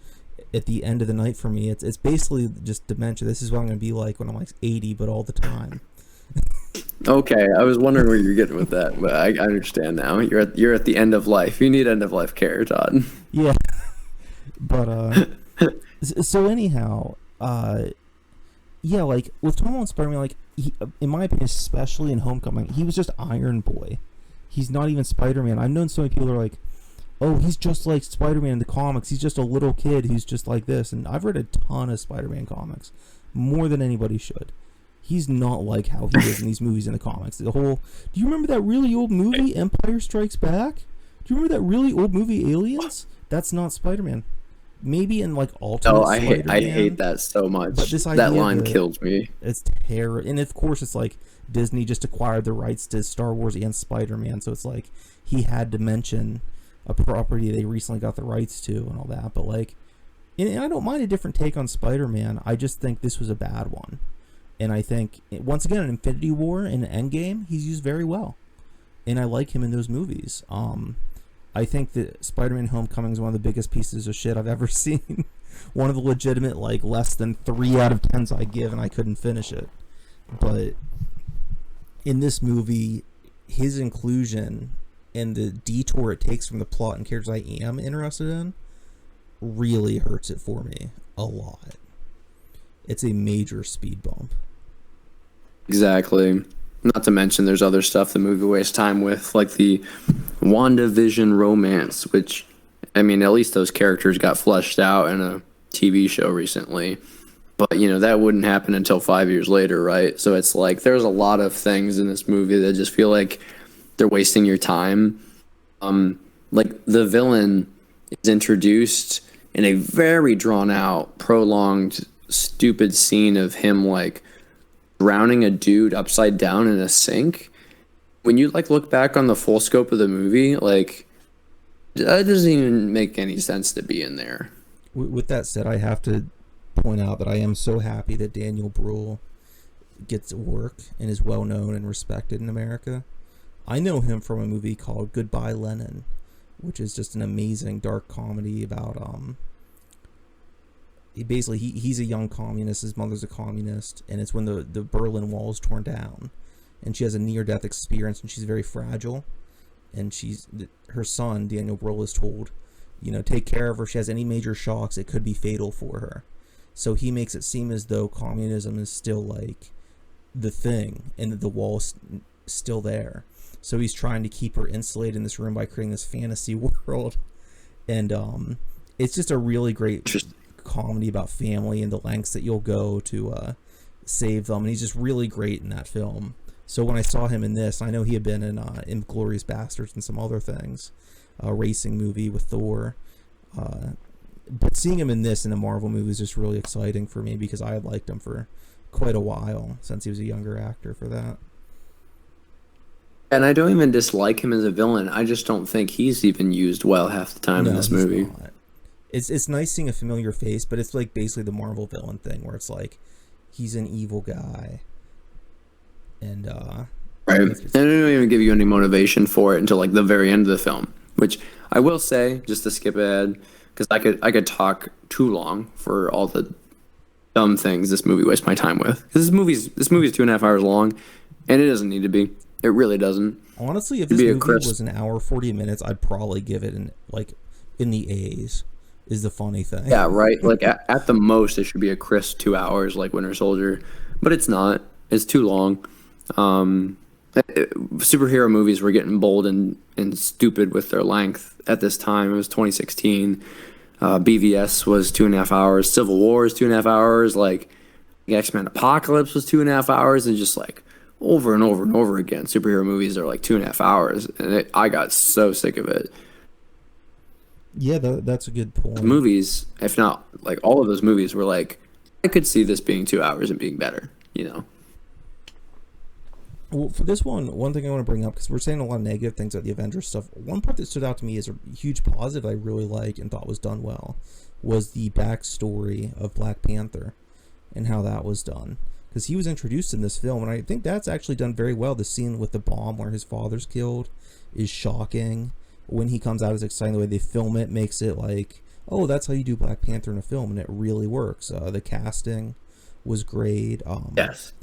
at the end of the night for me, it's basically just dementia. This is what I'm going to be like when I'm like 80, but all the time. Okay, I was wondering where you're getting with that, but I understand now. You're at the end of life. You need end of life care, Todd. Yeah, but so anyhow, yeah, like with Tom Holland Spider-Man, like in my opinion, especially in Homecoming, he was just Iron Boy. He's not even Spider-Man. I've known so many people who are like, oh, he's just like Spider-Man in the comics. He's just a little kid who's just like this. And I've read a ton of Spider-Man comics, more than anybody should. He's not like how he is in these movies in the comics. The whole, do you remember that really old movie, Empire Strikes Back? Do you remember that really old movie, Aliens? That's not Spider-Man. Maybe in like alternate Oh, Spider-Man. I hate that so much. But this That idea line that kills me. it's terror, and of course it's like Disney just acquired the rights to Star Wars and Spider-Man, so it's like he had to mention a property they recently got the rights to and all that. But like, and I don't mind a different take on Spider-Man. I just think this was a bad one, and I think once again in Infinity War and Endgame he's used very well, and I like him in those movies. I think that Spider-Man Homecoming is one of the biggest pieces of shit I've ever seen. One of the legitimate, like, less than 3 out of 10s I give, and I couldn't finish it. But in this movie, his inclusion and the detour it takes from the plot and characters I am interested in really hurts it for me a lot. It's a major speed bump. Exactly. Not to mention there's other stuff the movie wastes time with, like the WandaVision romance, which, I mean, at least those characters got fleshed out in a TV show recently. But, you know, that wouldn't happen until 5 years later, right? So it's like there's a lot of things in this movie that just feel like they're wasting your time. Like the villain is introduced in a very drawn out, prolonged, stupid scene of him like drowning a dude upside down in a sink. When you like look back on the full scope of the movie, like that doesn't even make any sense to be in there. With that said, I have to point out that I am so happy that Daniel Bruhl gets work and is well known and respected in America. I know him from a movie called Goodbye Lenin, which is just an amazing dark comedy about he's a young communist, his mother's a communist, and it's when the Berlin Wall is torn down, and she has a near-death experience, and she's very fragile, and her son, Daniel Bruhl, is told, you know, take care of her. If she has any major shocks, it could be fatal for her. So he makes it seem as though communism is still like the thing, and that the wall's still there. So he's trying to keep her insulated in this room by creating this fantasy world, and it's just a really great comedy about family and the lengths that you'll go to save them, and he's just really great in that film. So when I saw him in this, I know he had been in Inglourious Basterds and some other things, a racing movie with Thor, but seeing him in this in a Marvel movie is just really exciting for me because I had liked him for quite a while since he was a younger actor for that. And I don't even dislike him as a villain. I just don't think he's even used well half the time in this movie. Not. It's nice seeing a familiar face, but it's like basically the Marvel villain thing where it's like he's an evil guy, and right. And they don't even give you any motivation for it until like the very end of the film. Which I will say, just to skip ahead, because I could talk too long for all the dumb things this movie wastes my time with. Because this movie's 2.5 hours long, and it doesn't need to be. It really doesn't. Honestly, if this movie was an hour 40 minutes, I'd probably give it in the A's. Is the funny thing. Yeah, right. Like at the most, it should be a crisp 2 hours, like Winter Soldier, but it's not. It's too long. Superhero movies were getting bold and stupid with their length at this time. It was 2016. BVS was 2.5 hours. Civil War is 2.5 hours. Like X-Men Apocalypse was 2.5 hours, and just like over and over and over again, superhero movies are like 2.5 hours, and I got so sick of it. Yeah, that's a good point. Movies, if not like all of those movies, were like, I could see this being 2 hours and being better, you know? Well, for this one thing I want to bring up, because we're saying a lot of negative things about the Avengers stuff, one part that stood out to me as a huge positive I really liked and thought was done well was the backstory of Black Panther and how that was done. Because he was introduced in this film, and I think that's actually done very well. The scene with the bomb where his father's killed is shocking. When he comes out, it's exciting. The way they film it makes it like, oh, that's how you do Black Panther in a film, and it really works. The casting was great. Yes.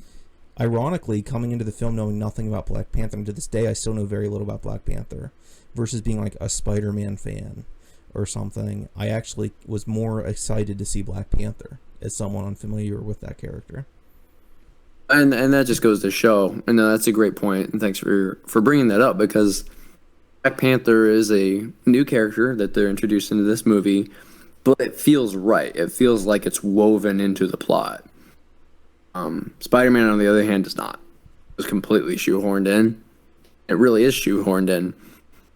Ironically, coming into the film knowing nothing about Black Panther, and to this day I still know very little about Black Panther, versus being like a Spider-Man fan or something, I actually was more excited to see Black Panther as someone unfamiliar with that character. And that just goes to show, and that's a great point, and thanks for bringing that up, because Black Panther is a new character that they're introduced into this movie, but it feels right. It feels like it's woven into the plot. Spider-Man, on the other hand, does not. It was completely shoehorned in. It really is shoehorned in.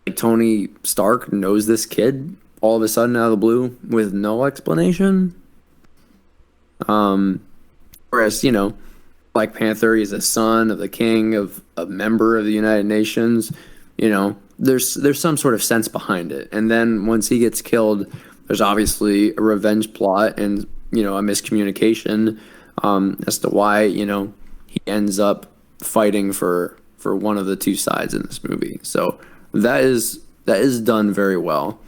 Like Tony Stark knows this kid all of a sudden out of the blue with no explanation. Whereas, Black Panther, he's a son of the king of a member of the United Nations. There's some sort of sense behind it. And then once he gets killed, there's obviously a revenge plot and a miscommunication as to why he ends up fighting for one of the two sides in this movie. So that is done very well.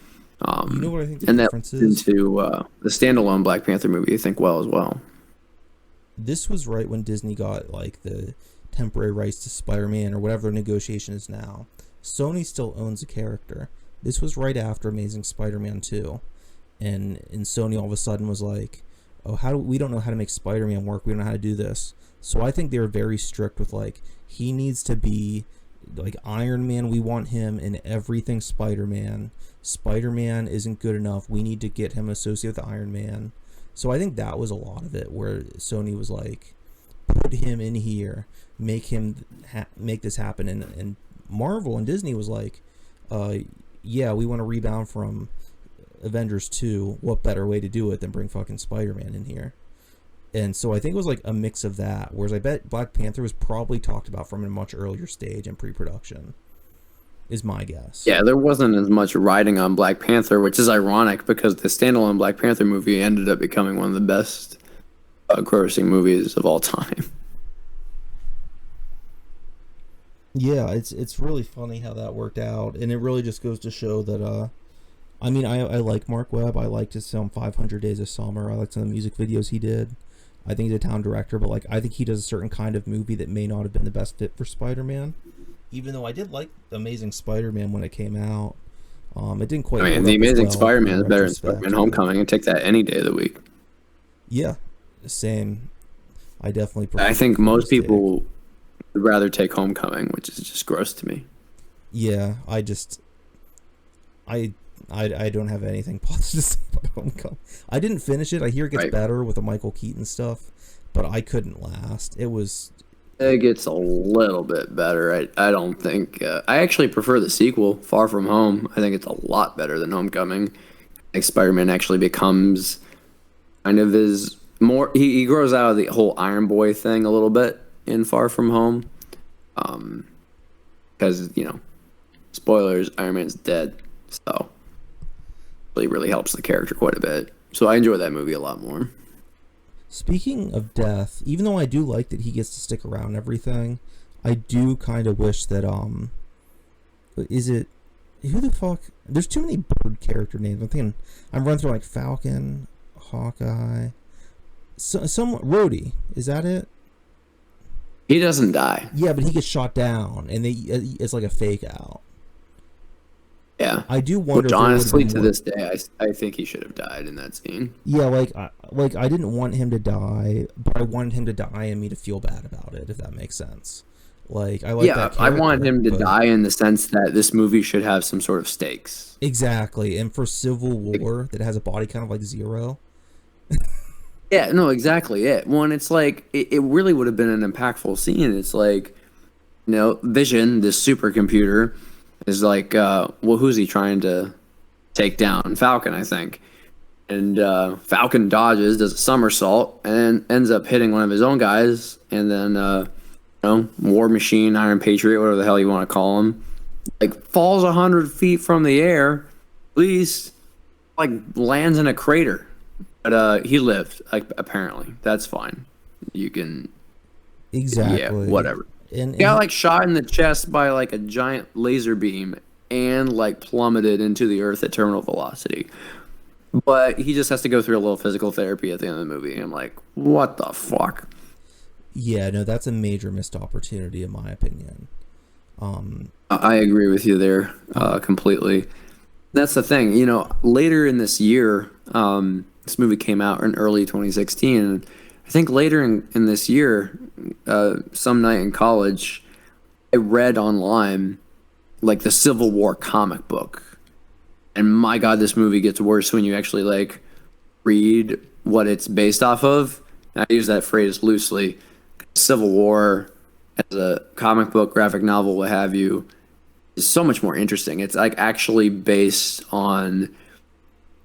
You know what I think the and that difference is? into the standalone Black Panther movie, I think, well as well. This was right when Disney got like the temporary rights to Spider-Man or whatever their negotiation is now. Sony still owns a character. This was right after Amazing Spider-Man 2. And Sony all of a sudden was like, oh, we don't know how to make Spider-Man work. We don't know how to do this. So I think they were very strict with like, he needs to be like Iron Man. We want him in everything Spider-Man. Spider-Man isn't good enough. We need to get him associated with Iron Man. So I think that was a lot of it, where Sony was like, put him in here, make this happen, and Marvel and Disney was like, yeah, we want to rebound from Avengers 2. What better way to do it than bring fucking Spider-Man in here? And so I think it was like a mix of that, whereas I bet Black Panther was probably talked about from a much earlier stage in pre-production, is my guess. Yeah, there wasn't as much riding on Black Panther, which is ironic because the standalone Black Panther movie ended up becoming one of the best grossing movies of all time. Yeah, it's really funny how that worked out, and it really just goes to show that I like Mark Webb. I liked his film 500 Days of Summer. I liked some of the music videos he did. I think he's a talented director, but like I think he does a certain kind of movie that may not have been the best fit for Spider-Man. Even though I did like Amazing Spider-Man when it came out, it didn't quite. The Amazing Spider-Man is better than Spider-Man Homecoming. I'd take that any day of the week. Yeah, same. I definitely prefer. I think most people would rather take Homecoming, which is just gross to me. Yeah, I don't have anything positive to say about Homecoming. I didn't finish it. I hear it gets better with the Michael Keaton stuff, but I couldn't last. It gets a little bit better. I don't think... I actually prefer the sequel, Far From Home. I think it's a lot better than Homecoming. I think Spider-Man actually becomes kind of his more... He grows out of the whole Iron Boy thing a little bit in Far From Home. Because, spoilers, Iron Man's dead. So, it really helps the character quite a bit. So I enjoy that movie a lot more. Speaking of death, even though I do like that he gets to stick around and everything, I do kind of wish that, who the fuck? There's too many bird character names. I'm running through like Falcon, Hawkeye, some Rhodey. Is that it? He doesn't die. Yeah, but he gets shot down, and it's like a fake out. Yeah, I do wonder. Which honestly, to this day, I think he should have died in that scene. Yeah, I didn't want him to die, but I wanted him to die and me to feel bad about it, if that makes sense. Like I like that character, I want him to die in the sense that this movie should have some sort of stakes. Exactly, and for Civil War that has a body count of like 0. Yeah, no, exactly it. One, it's like it really would have been an impactful scene. It's like, Vision, this supercomputer, is like, who's he trying to take down? Falcon, I think. And Falcon dodges, does a somersault, and ends up hitting one of his own guys. And then, War Machine, Iron Patriot, whatever the hell you want to call him, like falls 100 feet from the air, at least, like lands in a crater. But he lived, like, apparently. That's fine. You can... Exactly. Yeah, whatever. He got, like, shot in the chest by, like, a giant laser beam and, like, plummeted into the earth at terminal velocity. But he just has to go through a little physical therapy at the end of the movie. And I'm like, what the fuck? Yeah, no, that's a major missed opportunity, in my opinion. I agree with you there completely. That's the thing. Later in this year... this movie came out in early 2016, and I think later in this year, some night in college, I read online like the Civil War comic book. And my God, this movie gets worse when you actually like read what it's based off of. And I use that phrase loosely. Civil War as a comic book, graphic novel, what have you, is so much more interesting. It's like actually based on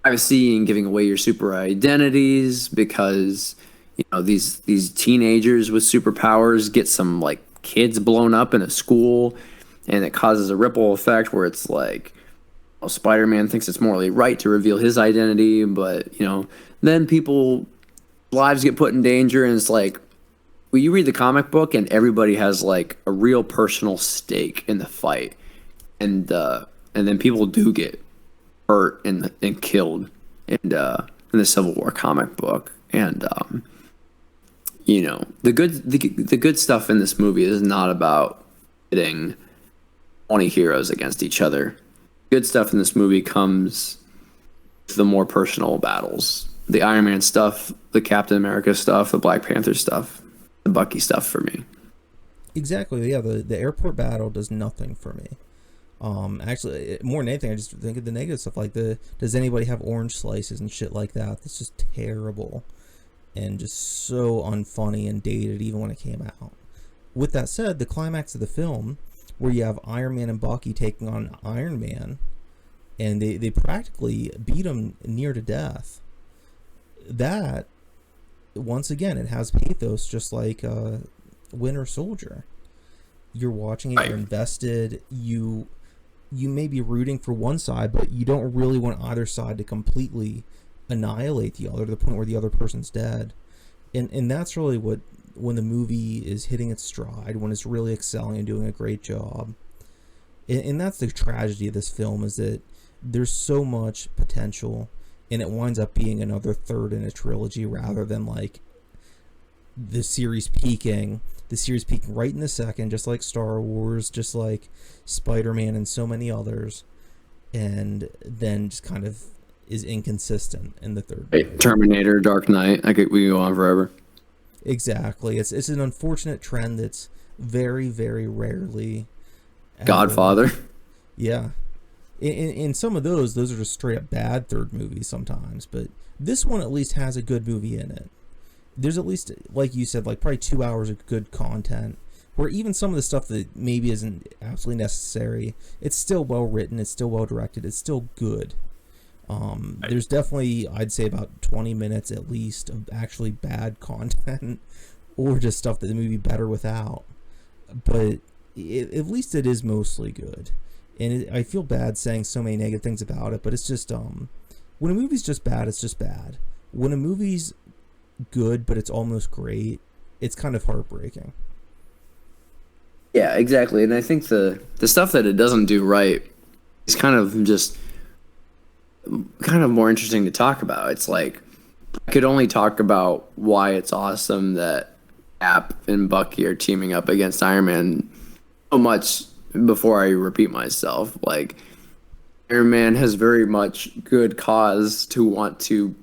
privacy and giving away your super identities because these teenagers with superpowers get some like kids blown up in a school, and it causes a ripple effect where it's like, well, Spider-Man thinks it's morally right to reveal his identity, but then people lives get put in danger, and it's like, well, you read the comic book and everybody has like a real personal stake in the fight, and then people do get hurt and killed in the Civil War comic book. And the good stuff in this movie is not about pitting 20 heroes against each other. Good stuff in this movie comes with the more personal battles, the Iron Man stuff, the Captain America stuff, the Black Panther stuff, the Bucky stuff for me. Exactly. Yeah, the airport battle does nothing for me. Actually, more than anything, I just think of the negative stuff, like does anybody have orange slices and shit like that? That's just terrible and just so unfunny and dated even when it came out. With that said, the climax of the film, where you have Iron Man and Bucky taking on Iron Man, and they practically beat him near to death. That, once again, it has pathos, just like Winter Soldier. You're watching it, you're invested, you may be rooting for one side, but you don't really want either side to completely annihilate the other to the point where the other person's dead. And that's really what, when the movie is hitting its stride, when it's really excelling and doing a great job. And that's the tragedy of this film, is that there's so much potential, and it winds up being another third in a trilogy rather than like the series peaking right in the second, just like Star Wars, just like Spider-Man and so many others, and then just kind of is inconsistent in the third movie. Terminator, Dark Knight, we could go on forever. Exactly. It's an unfortunate trend that's very, very rarely Godfather. Yeah. In some of those are just straight up bad third movies sometimes, but this one at least has a good movie in it. There's at least, like you said, like probably 2 hours of good content, where even some of the stuff that maybe isn't absolutely necessary, it's still well written, it's still well directed, it's still good. There's definitely, I'd say, about 20 minutes at least of actually bad content, or just stuff that the movie better without. But at least it is mostly good. And I feel bad saying so many negative things about it, but it's just, when a movie's just bad, it's just bad. When a movie's good, but it's almost great, it's kind of heartbreaking. Yeah, exactly. And I think the stuff that it doesn't do right is kind of more interesting to talk about. It's like, I could only talk about why it's awesome that Cap and Bucky are teaming up against Iron Man so much before I repeat myself. Like, Iron Man has very much good cause to want to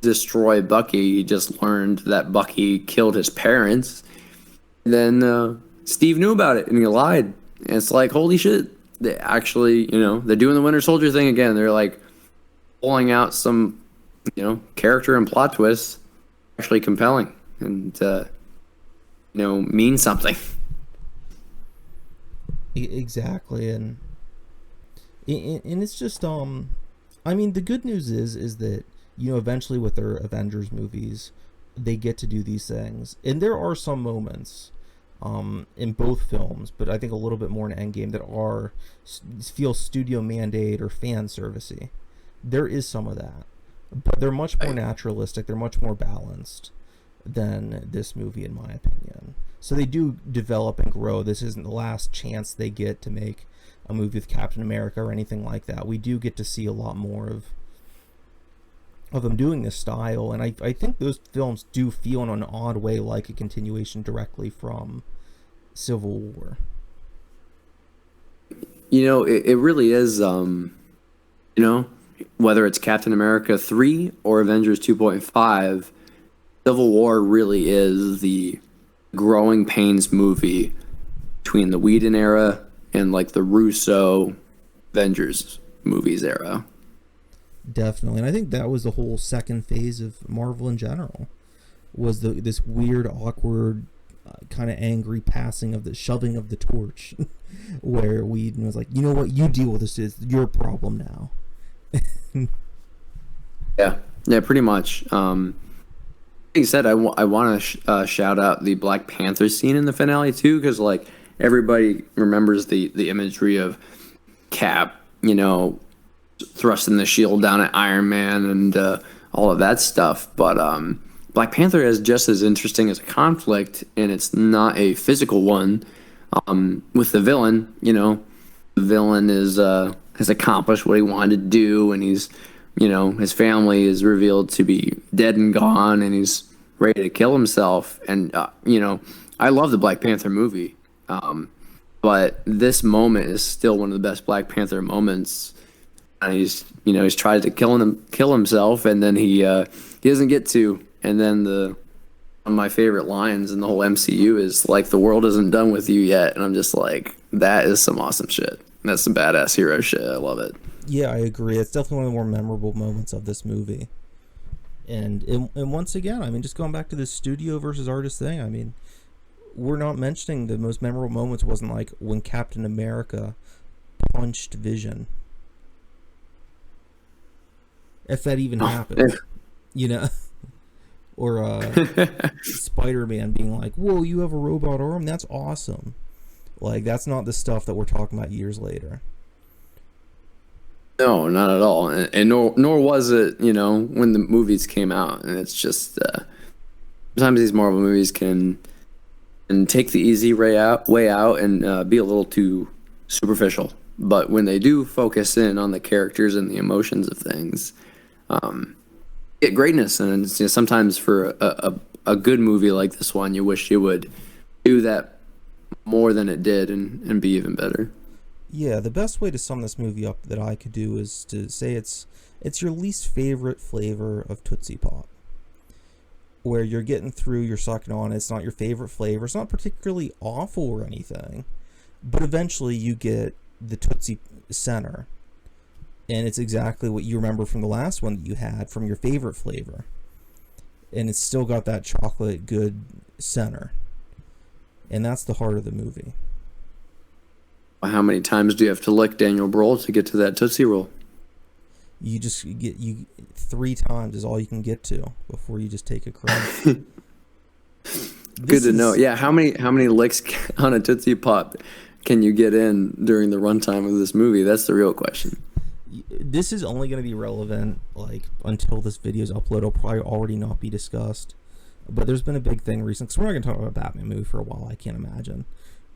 destroy Bucky. He just learned that Bucky killed his parents. And then Steve knew about it and he lied. And it's like, holy shit. They actually, they're doing the Winter Soldier thing again. They're like pulling out some, character and plot twists, actually compelling and, mean something. Exactly. And it's just, I mean, the good news is that, eventually with their Avengers movies, they get to do these things. And there are some moments in both films, but I think a little bit more in Endgame, that feel studio mandate or fan servicey. There is some of that, but they're much more naturalistic. They're much more balanced than this movie, in my opinion. So they do develop and grow. This isn't the last chance they get to make a movie with Captain America or anything like that. We do get to see a lot more of them doing this style, and I think those films do feel in an odd way like a continuation directly from Civil War. It really is, whether it's Captain America 3 or Avengers 2.5, Civil War really is the growing pains movie between the Whedon era in like the Russo Avengers movies era. Definitely. And I think that was the whole second phase of Marvel in general. Was this weird, awkward, kind of angry passing of the shoving of the torch, where Whedon was like, you know what, you deal with this, it's your problem now. Yeah, pretty much. Being said, I want to shout out the Black Panther scene in the finale too, because like everybody remembers the imagery of Cap, you know, thrusting the shield down at Iron Man and all of that stuff. But Black Panther is just as interesting as a conflict, and it's not a physical one. With the villain, you know, the villain has accomplished what he wanted to do, and he's, you know, his family is revealed to be dead and gone, and he's ready to kill himself. And you know, I love the Black Panther movie, but this moment is still one of the best Black Panther moments. And he's, you know, he's tried to kill himself, and then he doesn't get to. And then one of my favorite lines in the whole MCU is like, "The world isn't done with you yet," and I'm just like, that is some awesome shit. That's some badass hero shit. I love it. Yeah, I agree. It's definitely one of the more memorable moments of this movie. And once again, I mean, just going back to this studio versus artist thing, I mean, we're not mentioning the most memorable moments wasn't like when Captain America punched Vision. If that even happened. You know? Or Spider-Man being like, whoa, you have a robot arm? That's awesome. Like, that's not the stuff that we're talking about years later. No, not at all. And nor was it, you know, when the movies came out. And it's just, sometimes these Marvel movies can take the easy way out and be a little too superficial. But when they do focus in on the characters and the emotions of things, get greatness. And it's, you know, sometimes for a good movie like this one, you wish you would do that more than it did and be even better. Yeah, the best way to sum this movie up that I could do is to say it's your least favorite flavor of Tootsie Pop. Where you're getting through, you're sucking on it, it's not your favorite flavor, it's not particularly awful or anything, but eventually you get the Tootsie center. And it's exactly what you remember from the last one that you had from your favorite flavor. And it's still got that chocolate good center. And that's the heart of the movie. How many times do you have to lick Daniel Brohl to get to that Tootsie Roll? You 3 times is all you can get to before you just take a crunch. Good to know. Yeah, how many licks on a Tootsie Pop can you get in during the runtime of this movie? That's the real question. This is only going to be relevant like until this video is uploaded. It'll probably already not be discussed. But there's been a big thing recently, because we're not going to talk about a Batman movie for a while, I can't imagine.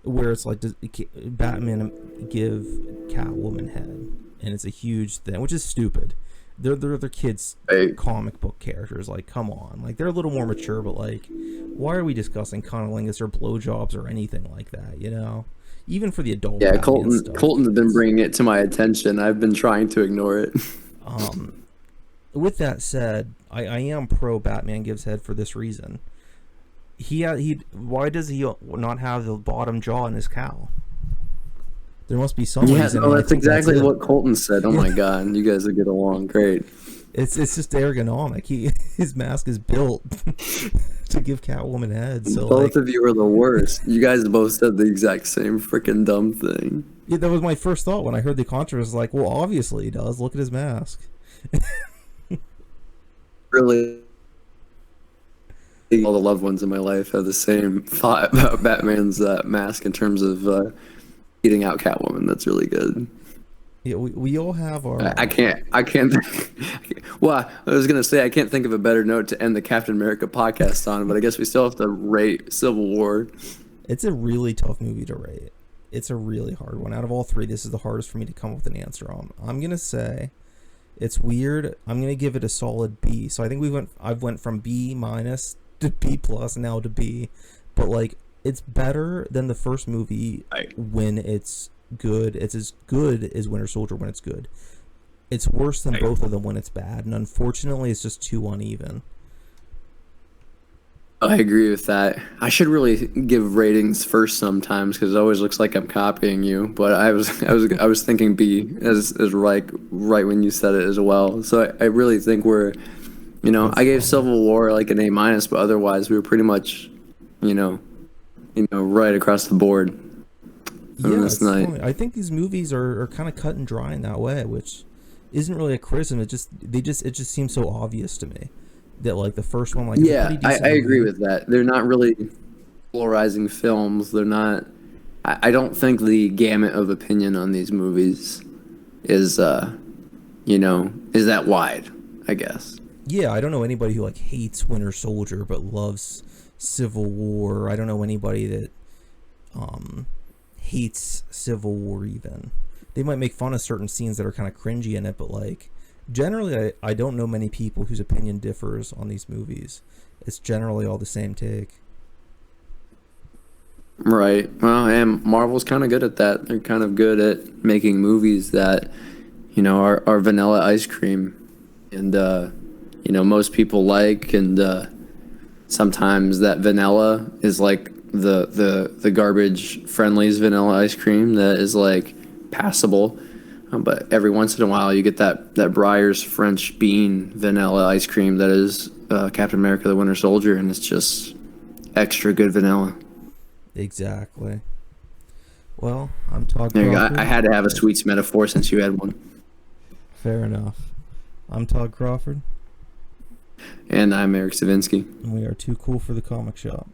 Where it's like, does Batman give Catwoman head? And it's a huge thing, which is stupid. They're kids' comic book characters. Like, come on. Like, they're a little more mature, but like, why are we discussing cunnilingus or blowjobs or anything like that, you know? Even for the adult. Yeah, Colton's been bringing it to my attention. I've been trying to ignore it. With that said, I am pro Batman gives head for this reason. Why does he not have the bottom jaw in his cowl? There must be some reason. Yeah, no, that's exactly what Colton said. Oh my god, you guys will get along great. It's just ergonomic. His mask is built to give Catwoman head. So both of you are the worst. You guys both said the exact same freaking dumb thing. Yeah, that was my first thought when I heard the controversy. Like, well, obviously he does. Look at his mask. Really, all the loved ones in my life have the same thought about Batman's mask in terms of eating out Catwoman. That's really good. Yeah, we all have our. I can't. Well, I was gonna say I can't think of a better note to end the Captain America podcast on, but I guess we still have to rate Civil War. It's a really tough movie to rate. It's a really hard one. Out of all 3, this is the hardest for me to come up with an answer on. I'm gonna say it's weird. I'm gonna give it a solid B. So I think I've went from B- to B+ now to B, but like it's better than the first movie when it's good. It's as good as Winter Soldier when it's good. It's worse than both of them when it's bad, and unfortunately it's just too uneven. I agree with that. I should really give ratings first sometimes because it always looks like I'm copying you. But I was thinking B as right when you said it as well. So I really think we're, That's I gave funny. Civil War like an A minus, but otherwise we were pretty much, you know, right across the board on Yeah, this it's night. funny. I think these movies are kind of cut and dry in that way, which isn't really a criticism. It just seems so obvious to me that like the first one like is a Yeah, pretty I decent agree movie. with that. They're not really polarizing films. They're not. I don't think the gamut of opinion on these movies is is that wide, I guess. Yeah, I don't know anybody who like hates Winter Soldier but loves Civil War. I don't know anybody that um hates Civil War even. They might make fun of certain scenes that are kind of cringy in it, but like generally I don't know many people whose opinion differs on these movies. It's generally all the same take. Right. Well, and Marvel's kind of good at that. They're kind of good at making movies that, are vanilla ice cream and most people like and sometimes that vanilla is like the garbage friendly's vanilla ice cream that is like passable. But every once in a while, you get that Breyer's French bean vanilla ice cream that is Captain America: The Winter Soldier, and it's just extra good vanilla. Exactly. Well, I'm Todd There you go. I Crawford. had to have a sweets metaphor since you had one. Fair enough. I'm Todd Crawford, And I'm Eric Zavinski. and we are too cool for the comic shop.